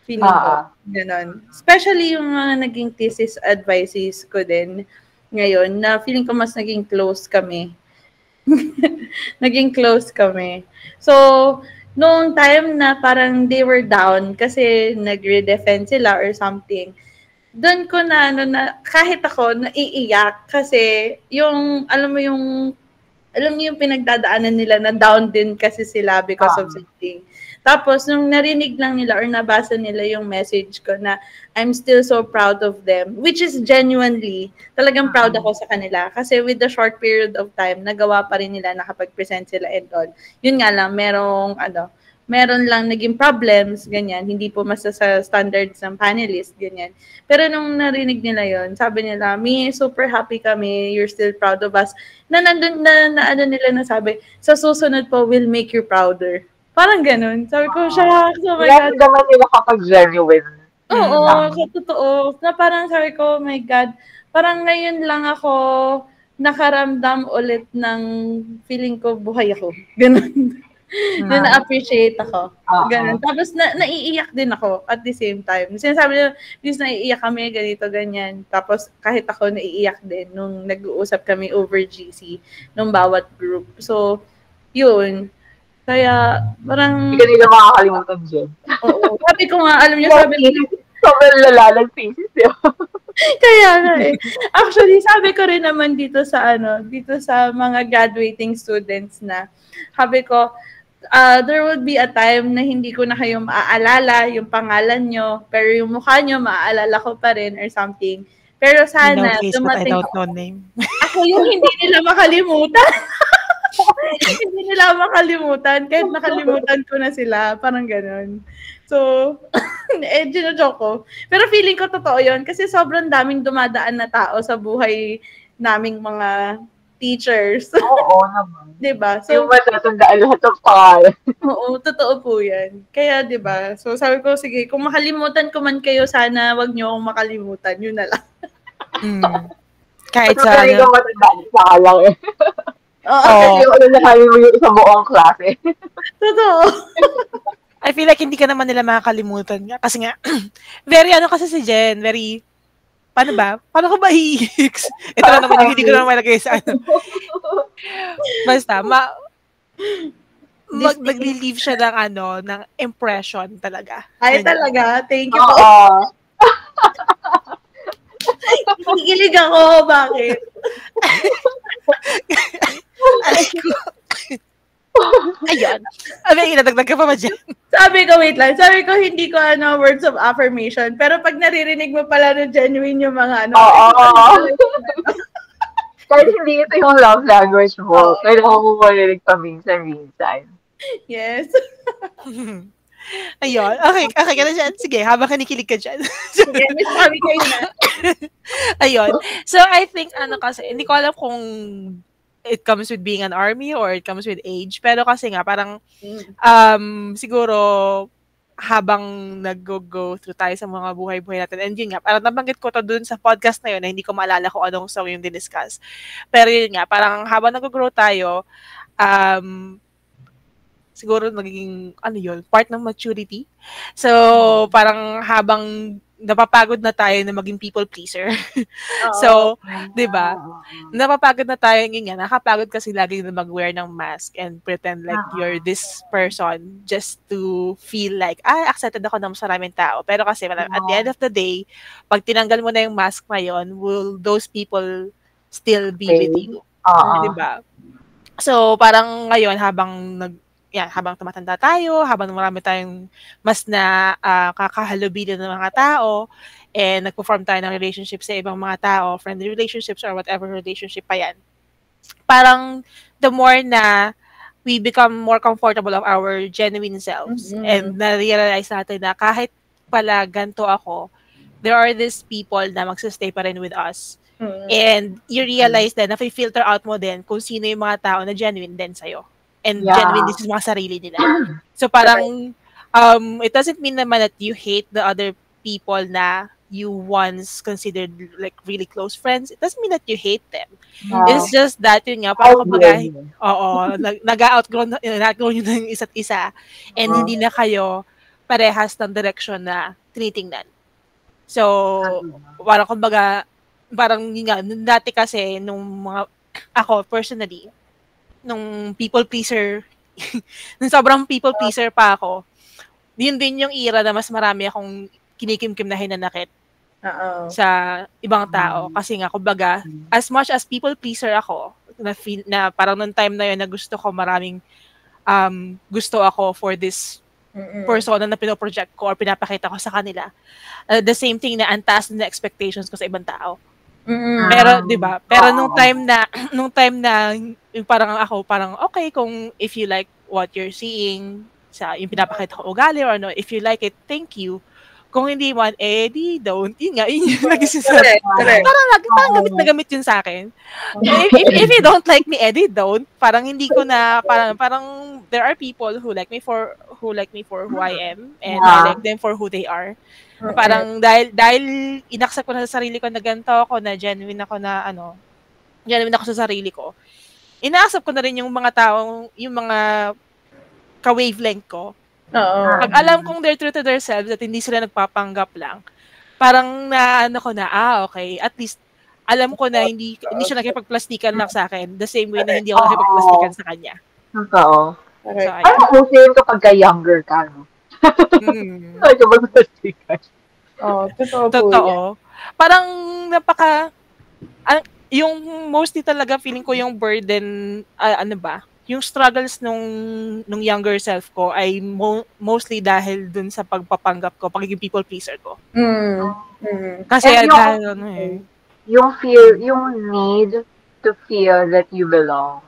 Feeling ko. Ganon. Especially yung mga naging thesis advices ko din ngayon, na feeling ko mas naging close kami. So, noong time na parang they were down kasi nag-redefend sila or something, doon ko na, kahit ako, naiiyak kasi yung, alam mo yung pinagdadaanan nila na down din kasi sila because of something. Tapos, nung narinig lang nila or nabasa nila yung message ko na I'm still so proud of them, which is genuinely, talagang proud ako sa kanila. Kasi with the short period of time, nagawa pa rin nila nakapag-present sila and all. Yun nga lang, meron lang naging problems, ganyan. Hindi po mas sa standards ng panelist, ganyan. Pero nung narinig nila yon, sabi nila, super happy kami, you're still proud of us. Nandun nila nasabi, sa susunod po, we'll make you prouder. Parang ganun. Sabi ko, shucks, oh my God. Naman nila kapag genuine. Oo, totoo. Na parang sabi ko, oh my God, parang ngayon lang ako nakaramdam ulit ng feeling ko buhay ako. Ganun. Na na-appreciate ako. Ganun. Tapos naiiyak din ako at the same time. Sinasabi nila, please naiiyak kami, ganito, ganyan. Tapos kahit ako naiiyak din nung nag-uusap kami over GC nung bawat group. So, yun. Kaya, parang... Hindi ka nila makakalimutan dyan. Oo. Sabi ko nga, alam niyo, sabi nila... Sobrang lalalang pieces yun. Kaya nga eh. Actually, sabi ko rin naman dito sa mga graduating students na, sabi ko, there would be a time na hindi ko na kayo maaalala yung pangalan nyo, pero yung mukha nyo maaalala ko pa rin or something. Pero I know sana face, but I dumating don't know name. ako yung hindi nila makalimutan. Hindi nila makalimutan. Kahit nakalimutan ko na sila. Parang ganun. So, gino-joke ko. Pero feeling ko totoo yun. Kasi sobrang daming dumadaan na tao sa buhay naming mga teachers. Oo naman. Diba? Yung So, matatandaan lahat ng pangalan. oo, totoo po yan. Kaya, diba? So, sabi ko, sige, kung makalimutan ko man kayo, sana wag niyo akong makalimutan. Yun na lang. Kahit Mas sa, magaling kang matandaan sa lang eh. Oo, Kasi yung na kami mo yung isang buong klase. totoo. I feel like hindi ka naman nila makakalimutan nga. Kasi nga, very kasi si Jen, very, paano ba? Paano ko ba i-hicks? Ito lang naman yung hindi ko naman malagay sa ano. Basta, nag-relieve siya ng impression talaga. Ay, talaga. Thank you po. Oo. Kinikilig ako. Bakit? Ayun. Nadagdag ka pa ba dyan? Sabi ko, wait lang. Sabi ko, hindi ko words of affirmation. Pero pag naririnig mo pala na genuine yung mga Oo. Kahit hindi ito yung love language mo, kailangan mo marinig pa minsan-minsan. Yes. Ayun. Okay ka na dyan. Sige, habang kinikilig ka dyan. Sige, miss kami kayo na. Ayun. So, I think, kasi, hindi ko alam kung it comes with being an army or it comes with age. Pero kasi nga, parang, siguro, habang nag-go through tayo sa mga buhay-buhay natin. And yun nga, parang nabanggit ko to dun sa podcast na yun na hindi ko maalala kung anong song yung diniscuss. Pero yun nga, parang habang nag-grow tayo, siguro nagiging, part ng maturity. So, parang habang napapagod na tayo na maging people pleaser. So, 'di ba? Napapagod na tayo nga, nakapagod kasi lagi na mag-wear ng mask and pretend like you're this person just to feel like, accepted ako ng maraming tao. Pero kasi at the end of the day, pag tinanggal mo na yung mask ngayon, will those people still be with you? 'Di ba? So, parang ngayon habang tumatanda tayo, habang marami tayong mas na kakahalubilo ng mga tao, and nagpo-form tayo ng relationship sa ibang mga tao, friendly relationships or whatever relationship pa yan. Parang the more na we become more comfortable of our genuine selves, and na-realize natin na kahit pala ganito ako, there are these people na magsistay pa rin with us. And you realize na na-filter out mo din kung sino yung mga tao na genuine din sa'yo. And genuine din sa mga sarili nila. So parang, it doesn't mean naman that you hate the other people na you once considered like really close friends. It doesn't mean that you hate them. It's just that, yun nga, parang kumbaga, nag-outgrow nyo na yung isa't isa, and hindi na kayo parehas ng direction na tinitingnan. So, parang kumbaga, parang yun nga, dati kasi, ako personally, nung people pleaser, nung sobrang people pleaser pa ako, yun din yung era na mas marami akong kinikimkim na hinanakit sa ibang tao. Kasi nga, kumbaga, as much as people pleaser ako, na parang nung time na yun na gusto ko maraming, gusto ako for this persona na pinoproject ko or pinapakita ko sa kanila. The same thing na antaas na expectations ko sa ibang tao. Pero 'di ba? Pero nung time na yung parang okay kung if you like what you're seeing sa yung pinapakita ko ugali or no, if you like it, thank you. Kung hindi man, di don't. Yun yung nagsisabi. Parang gamit na gamit yun sa akin. If you don't like me, don't. Parang hindi ko na, parang there are people who like me for who I am, and I like them for who they are. Parang dahil inaccept ko na sa sarili ko na ganito ako, na genuine ako sa sarili ko. Ina-accept ko na rin yung mga taong, yung mga ka-wavelength ko. Pag alam kong they're true to themselves at hindi sila nagpapanggap lang, parang okay, at least alam ko na hindi siya nakipagplastikan lang sa akin the same way na hindi ako nakipagplastikan sa kanya. Totoo. Okay. Parang usin kapag younger ka, no? Totoo. Totoo. parang yung mostly talaga feeling ko yung burden, ano ba, yung struggles nung younger self ko ay mostly dahil dun sa pagpapanggap ko, pagiging people pleaser ko. Kasi yung fear, yung need to feel that you belong.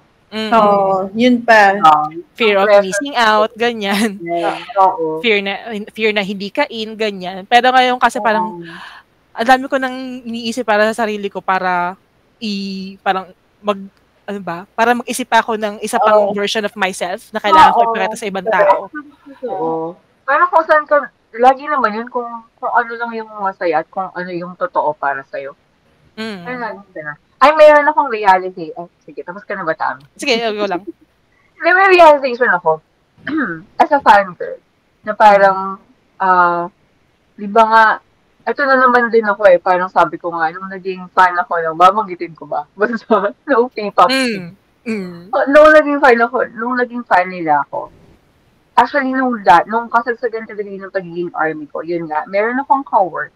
Yun pa. Fear of missing out, ganyan. Fear na hindi ka in, ganyan. Pero ngayon kasi parang ang dami ko nang iniisip para sa sarili ko para parang para mag-isip ako ng isa pang version of myself na kailangan ko ipakita sa ibang tao. Parang kung saan ka, lagi naman yun kung ano lang yung masaya at kung ano yung totoo para sa'yo. Ay, meron akong reality. Sige, tapos ka na ba, Tam? Sige, go lang. May realization ako as a fan girl na parang, di ba nga, ito na naman din ako parang sabi ko nga, nung naging fan ako, babanggitin ko ba? Basta, no K-pop. Nung naging fan nila ako, actually, nung kasagsagan talaga ng pagiging army ko, yun nga, meron akong cowork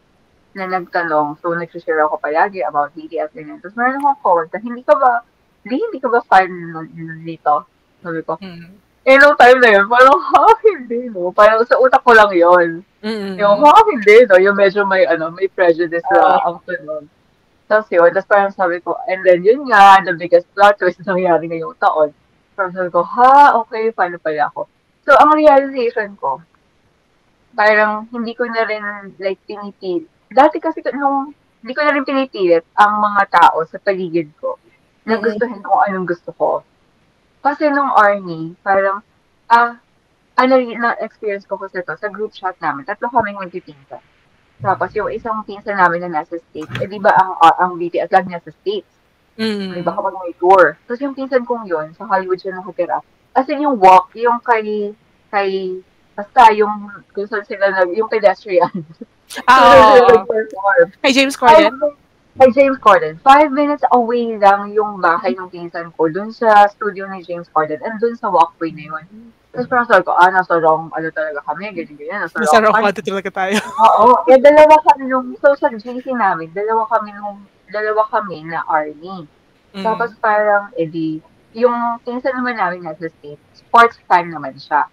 na nagtanong, so nagsishare ako palagi about BTS ganyan. Tapos meron akong cowork na hindi ka ba fan nito? Sabi ko, nung time na yun, parang, hindi, no? Parang sa utak ko lang yun. Yung, hindi, no? Yung medyo may prejudice na ang tunog. Tapos yun, tapos parang sabi ko, and then yun nga, the biggest plot twist nangyari ngayong taon. Parang sabi ko, okay, paano pala ako? So, ang realization ko, parang hindi ko na rin, pinipilit. Dati kasi, hindi ko na rin pinipilit ang mga tao sa paligid ko na gustuhin kung anong gusto ko. Kasi nung army, parang, na-experience ko kasi ito, sa group chat namin, 3 kaming magpipinsan. Tapos yung isang pinsan namin na nasa States, di ba ang BTS lang nasa States? Di ba kapag may tour? Tapos yung pinsan kong yun, sa Hollywood siya nakatira. As in yung walk, yung kay basta yung kung saan sila yung pedestrian. Kay James Corden? Kay James Corden. 5 minutes away lang yung bahay ng pinsan ko dun sa studio ni James Corden and dun sa walkway na yun. Tapos parang sabi ko, nasa wrong, talaga kami, ganyan. Nasa wrong party talaga tayo. Oo. Dalawa kami so sa GC namin, dalawa kami na army. Tapos parang, yung pinsan naman namin nasa States, sports fan naman siya.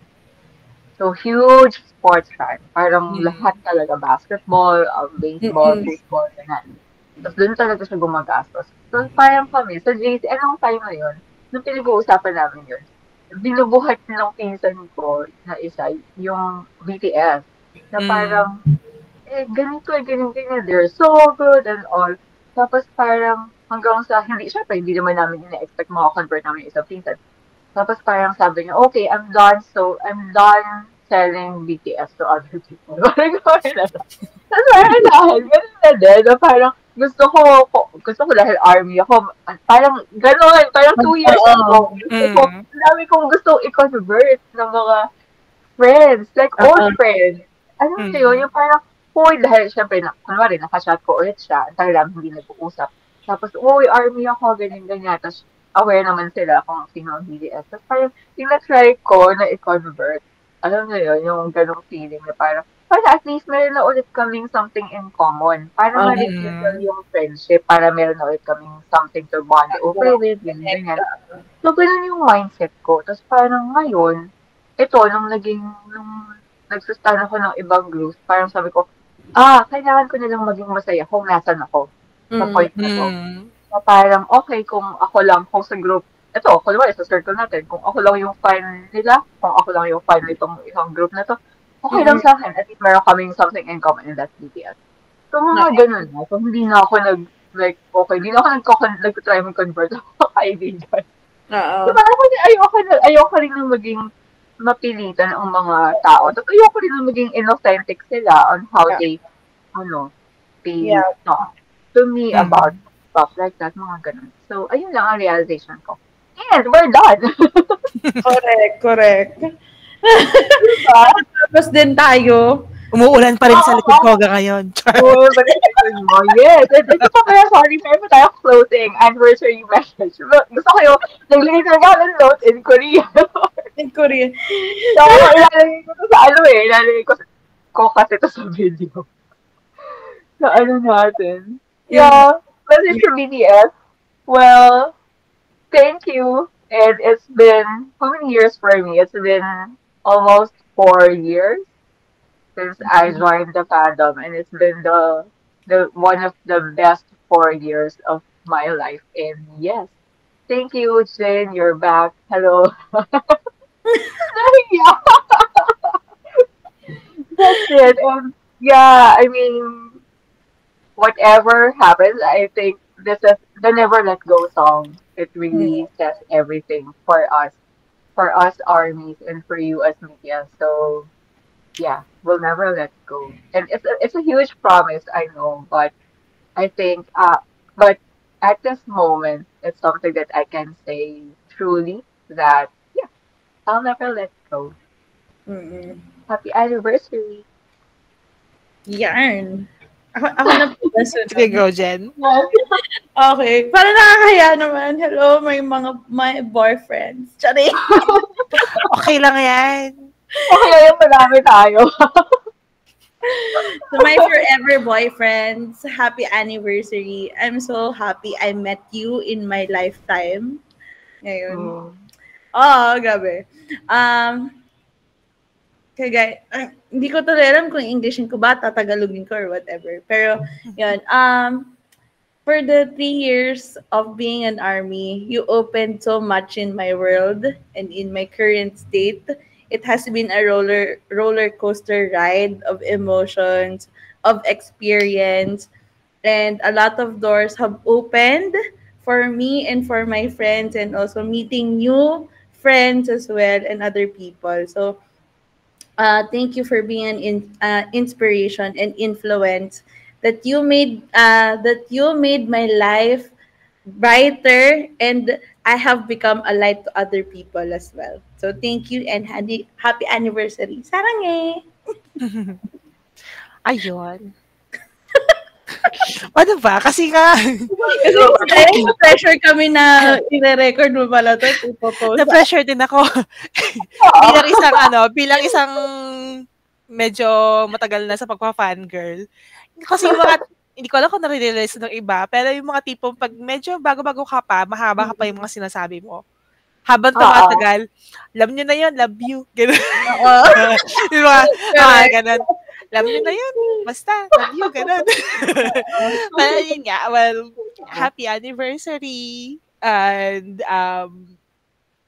So, huge sports fan. Parang lahat talaga, basketball, baseball, football, ganyan. Tapos doon talaga siya gumagastos. So, parang kami, sa JC, anong time na yun, nung pinag-uusapan namin yun, binubuhat ng pinsan ko na isa, yung BTS, na parang, ganito, ganyan, they're so good and all. Tapos parang, hanggang sa, hindi naman namin ina-expect makakonvert namin isang pinsan. Tapos parang sabi niya, okay, I'm done selling BTS to other people. Parang gawin na. Tapos parang ganun na din. Parang gusto ko dahil army ako, parang gano'n, parang 2 years ago. Ang dami kong gusto i-convert ng mga friends, like old friends. Ano yun, yung parang, dahil syempre, kunwari, nakachat ko ulit siya, ang tagal namin hindi nag-uusap. Tapos, army ako, ganyan. Tapos, aware naman sila kung sino ang BTS. Tapos parang, tina-try ko na i-convert. Alam mo yun, yung ganong feeling na parang at least meron na ulit kaming something in common. Para ma-rekindle yung friendship, para meron na ulit kaming something to bond over with, ganyan. So, ganun yung mindset ko. Tapos parang ngayon, nung nagsastan ako ng ibang groups, parang sabi ko, kailangan ko na lang maging masaya kung nasan ako. Sa point na to. Na parang, okay, kung ako lang, kung sa group, kunwari sa circle natin, kung ako lang yung fan nila, kung ako lang yung fan nitong isang group na to, okay lang sa akin. At least meron kaming something in common in that BTS. So, mga ganun na. So, hindi na ako hindi na ako nag-try mag-convert ako kaibigan. So, parang ayoko rin na maging mapilitan ang mga tao. Tapos, ayoko rin na maging inauthentic sila on how they talk to me about stuff like that, mga ganun. So, ayun lang ang realization ko. And we're done. Correct. Diba? Tapos din tayo. Umuulan pa rin sa likod ko ngayon. Yes. Ito pa kaya, sorry, meron pa tayo closing anniversary message. Gusto kayo, naglagay talaga ng note in Korea. So, ilalagay ko to sa ilalagay ko kasi to sa video. na ano natin. Yung, Yeah, message from BTS. Well, thank you. And it's been how many years for me? It's been almost 4 years since I joined the fandom, and it's been the one of the best 4 years of my life. And yes, thank you, Jane. You're back. Hello. Yeah, that's it. And yeah, I mean, whatever happens, I think this is the Never Let Go song. It really says everything for us armies, and for you as media. So yeah, we'll never let go. And it's a huge promise, I know, but I think but at this moment, it's something that I can say truly that yeah, I'll never let go. mm-mm. Happy anniversary. Yarn. Ako na po ba Sige, sunod? go, Jen. Okay. Para nakakahiya naman. Hello, my boyfriends. Charing. Okay lang yan. Okay, yung marami tayo. To my forever boyfriends, happy anniversary. I'm so happy I met you in my lifetime. Ngayon. Mm. Oh, grabe. Kaya guys, hindi ko tuloy alam kung Englishin ko ba, tatagalogin ko or whatever. Pero, yun. For the 3 years of being an army, you opened so much in my world and in my current state. It has been a roller coaster ride of emotions, of experience, and a lot of doors have opened for me and for my friends, and also meeting new friends as well and other people. So thank you for being an inspiration and influence that you made my life brighter, and I have become a light to other people as well. So thank you and happy anniversary. Sarang Ayun. Ano ba? Kasi nga, Kasi pressure kami na i-record mo pala to. Ipopost. na-pressure din ako. bilang isang medyo matagal na sa pagpa-fangirl. Kasi yung mga, hindi ko alam kung nare-realize ng iba, pero yung mga tipong pag medyo bago-bago ka pa, mahaba ka pa yung mga sinasabi mo. Habang tumatagal, alam nyo na yun, love you. Ganun. Di ba? Ganun. Alam nyo na yun, basta, love you, ganun. Pero yun nga, well, happy anniversary. And,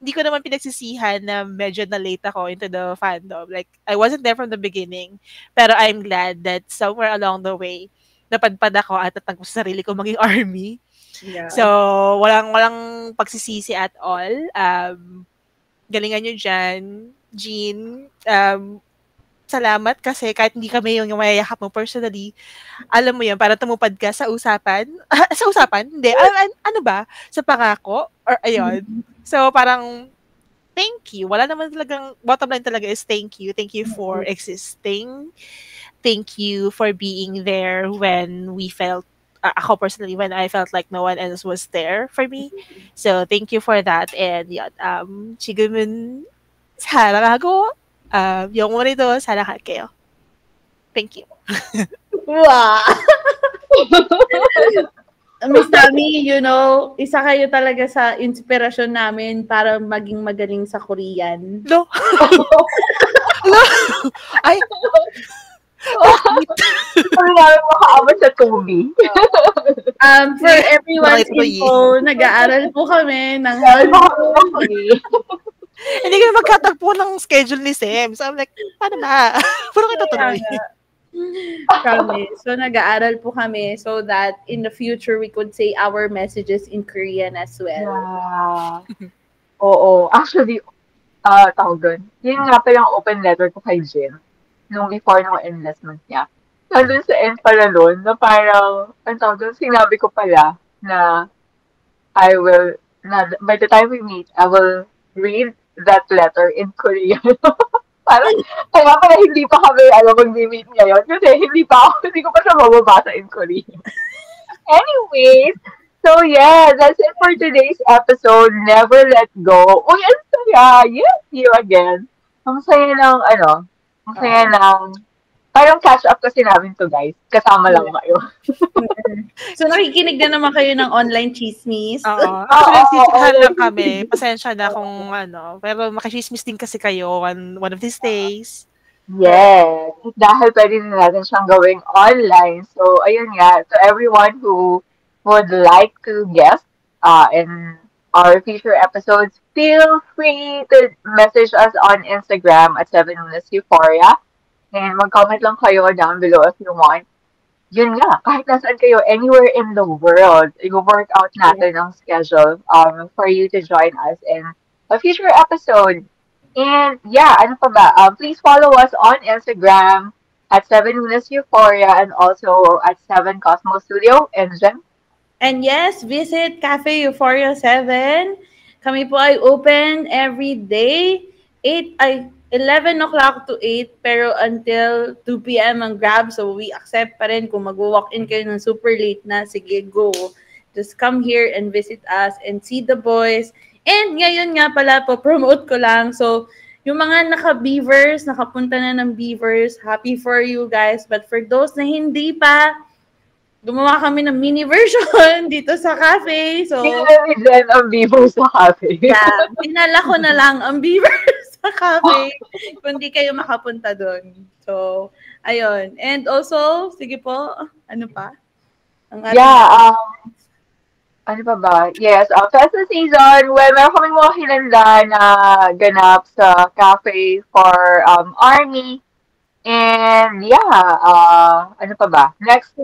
hindi ko naman pinagsisihan na medyo na-late ako into the fandom. Like, I wasn't there from the beginning. Pero I'm glad that somewhere along the way, napadpad ako at natagpo sa sarili ko maging army. Yeah. So, walang pagsisisi at all. Galingan nyo dyan. Jean, salamat kasi kahit hindi kami yung mayayakap mo personally, alam mo yun, para tumupad ka sa usapan. Sa usapan? Hindi. Ano ba? Sa pangako? Or ayun. So, parang, thank you. Wala naman talagang, bottom line talaga is thank you. Thank you for existing. Thank you for being there when we felt, ako personally, when I felt like no one else was there for me. So, thank you for that. And, yun, 지금은 사랑하고, 영원히도 사랑할게요. Thank you. Wow! Miss Dami, you know, isa kayo talaga sa inspirasyon namin para maging magaling sa Korean. No. No. Ay. Ano namin makaabot sa tubi. For everyone's info, nag-aaral po kami ng Hindi kami magkatagpo ng schedule ni Sam. So I'm like, paano ba? Paano kayo tutuloy? Kami. So nag-aaral po kami so that in the future we could say our messages in Korean as well. Yeah. Oo. Actually, tawag doon. Yun nga pa yung open letter ko kay Jim. Nung before ng enlistment niya. Nandun sa end pala nun, na parang, ang tawag doon, sinabi ko pala na by the time we meet, I will read that letter in Korean. Parang, kaya pala hindi pa kami, mag-meet ngayon. Kasi hindi ko pa siya mababasa in Korean. Anyways, so yeah, that's it for today's episode. Never let go. Uy, ang saya. Yes, you again. Ang saya ng, ang saya ng Parang catch up kasi namin to, guys. Kasama lang kayo. So, nakikinig na naman kayo ng online chismis. Oo. Actually, nagsisikahan lang kami. Pasensya na kung pero makisismis din kasi kayo one of these days. Yes. Dahil pwede din natin siyang gawing online. So, ayun nga. To everyone who would like to guest in our future episodes, feel free to message us on Instagram at 7 Minutes Euphoria. And mag-comment lang kayo down below if you want. Yun nga, kahit nasaan kayo, anywhere in the world, i-work out natin ang schedule for you to join us in a future episode. And yeah, ano pa ba? Please follow us on Instagram at 7 Minutes Euphoria and also at 7 Cosmo Studio. And Jen? And yes, visit Cafe Euphoria 7. Kami po ay open every day. 11 o'clock to 8, pero until 2 p.m. ang grab. So, we accept pa rin kung mag-walk-in kayo ng super late na. Sige, go. Just come here and visit us and see the boys. And ngayon nga pala po, promote ko lang. So, yung mga naka-Beavers, nakapunta na ng Beavers, happy for you guys. But for those na hindi pa, gumawa kami ng mini version dito sa cafe. So, Hindi din ang Beavers sa cafe. Yeah, dinala ko na lang ang Beavers sa cafe kung di kayo makapunta doon. So, ayun. And also, sige po, ano pa? Ano pa ba? Yes, festival season, well, meron kaming mga hinanda na ganap sa cafe for Army. And yeah, ano pa ba? Next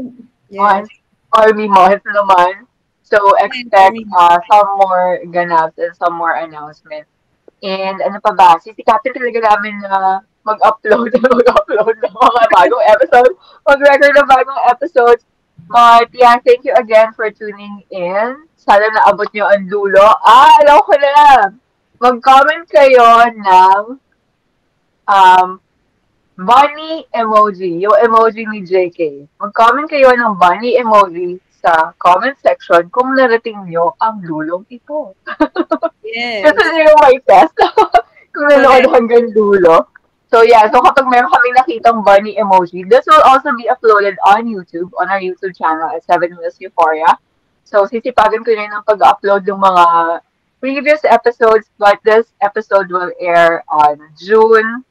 month, Army month naman. So expect some more ganaps and some more announcements. And ano pa ba? Sisikapin talaga namin na mag-upload ng mga bagong episodes, mag-record ng bagong episodes. But yeah, thank you again for tuning in. Sana naabot nyo ang dulo. Alam ko na. Mag-comment kayo ng bunny emoji. Yung emoji ni JK. Mag-comment kayo ng bunny emoji sa comment section kung narating nyo ang dulong ito. Yes. Kasi yung may test. Kung nanood hanggang dulo. So yeah, so kapag meron kaming nakitang bunny emoji, this will also be uploaded on YouTube, on our YouTube channel at 7 Minutes Euphoria. So sisipagan ko rin ng pag-upload ng mga previous episodes, but this episode will air on June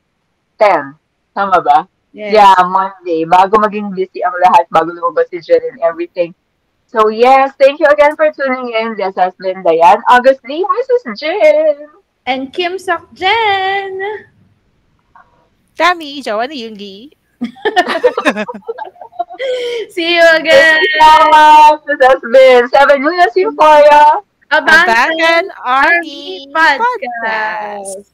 10. Tama ba? Yes. Yeah, Monday. Bago maging busy ang lahat, bago lumabas si Jen and everything. So yes, thank you again for tuning in. This has been Diane August Lee, Mrs. Jen. And Kim Sok Jen. Kami, Joanna Yungi. See you again. This has been 7 Minutes Euphoria. Abangan Army Podcast.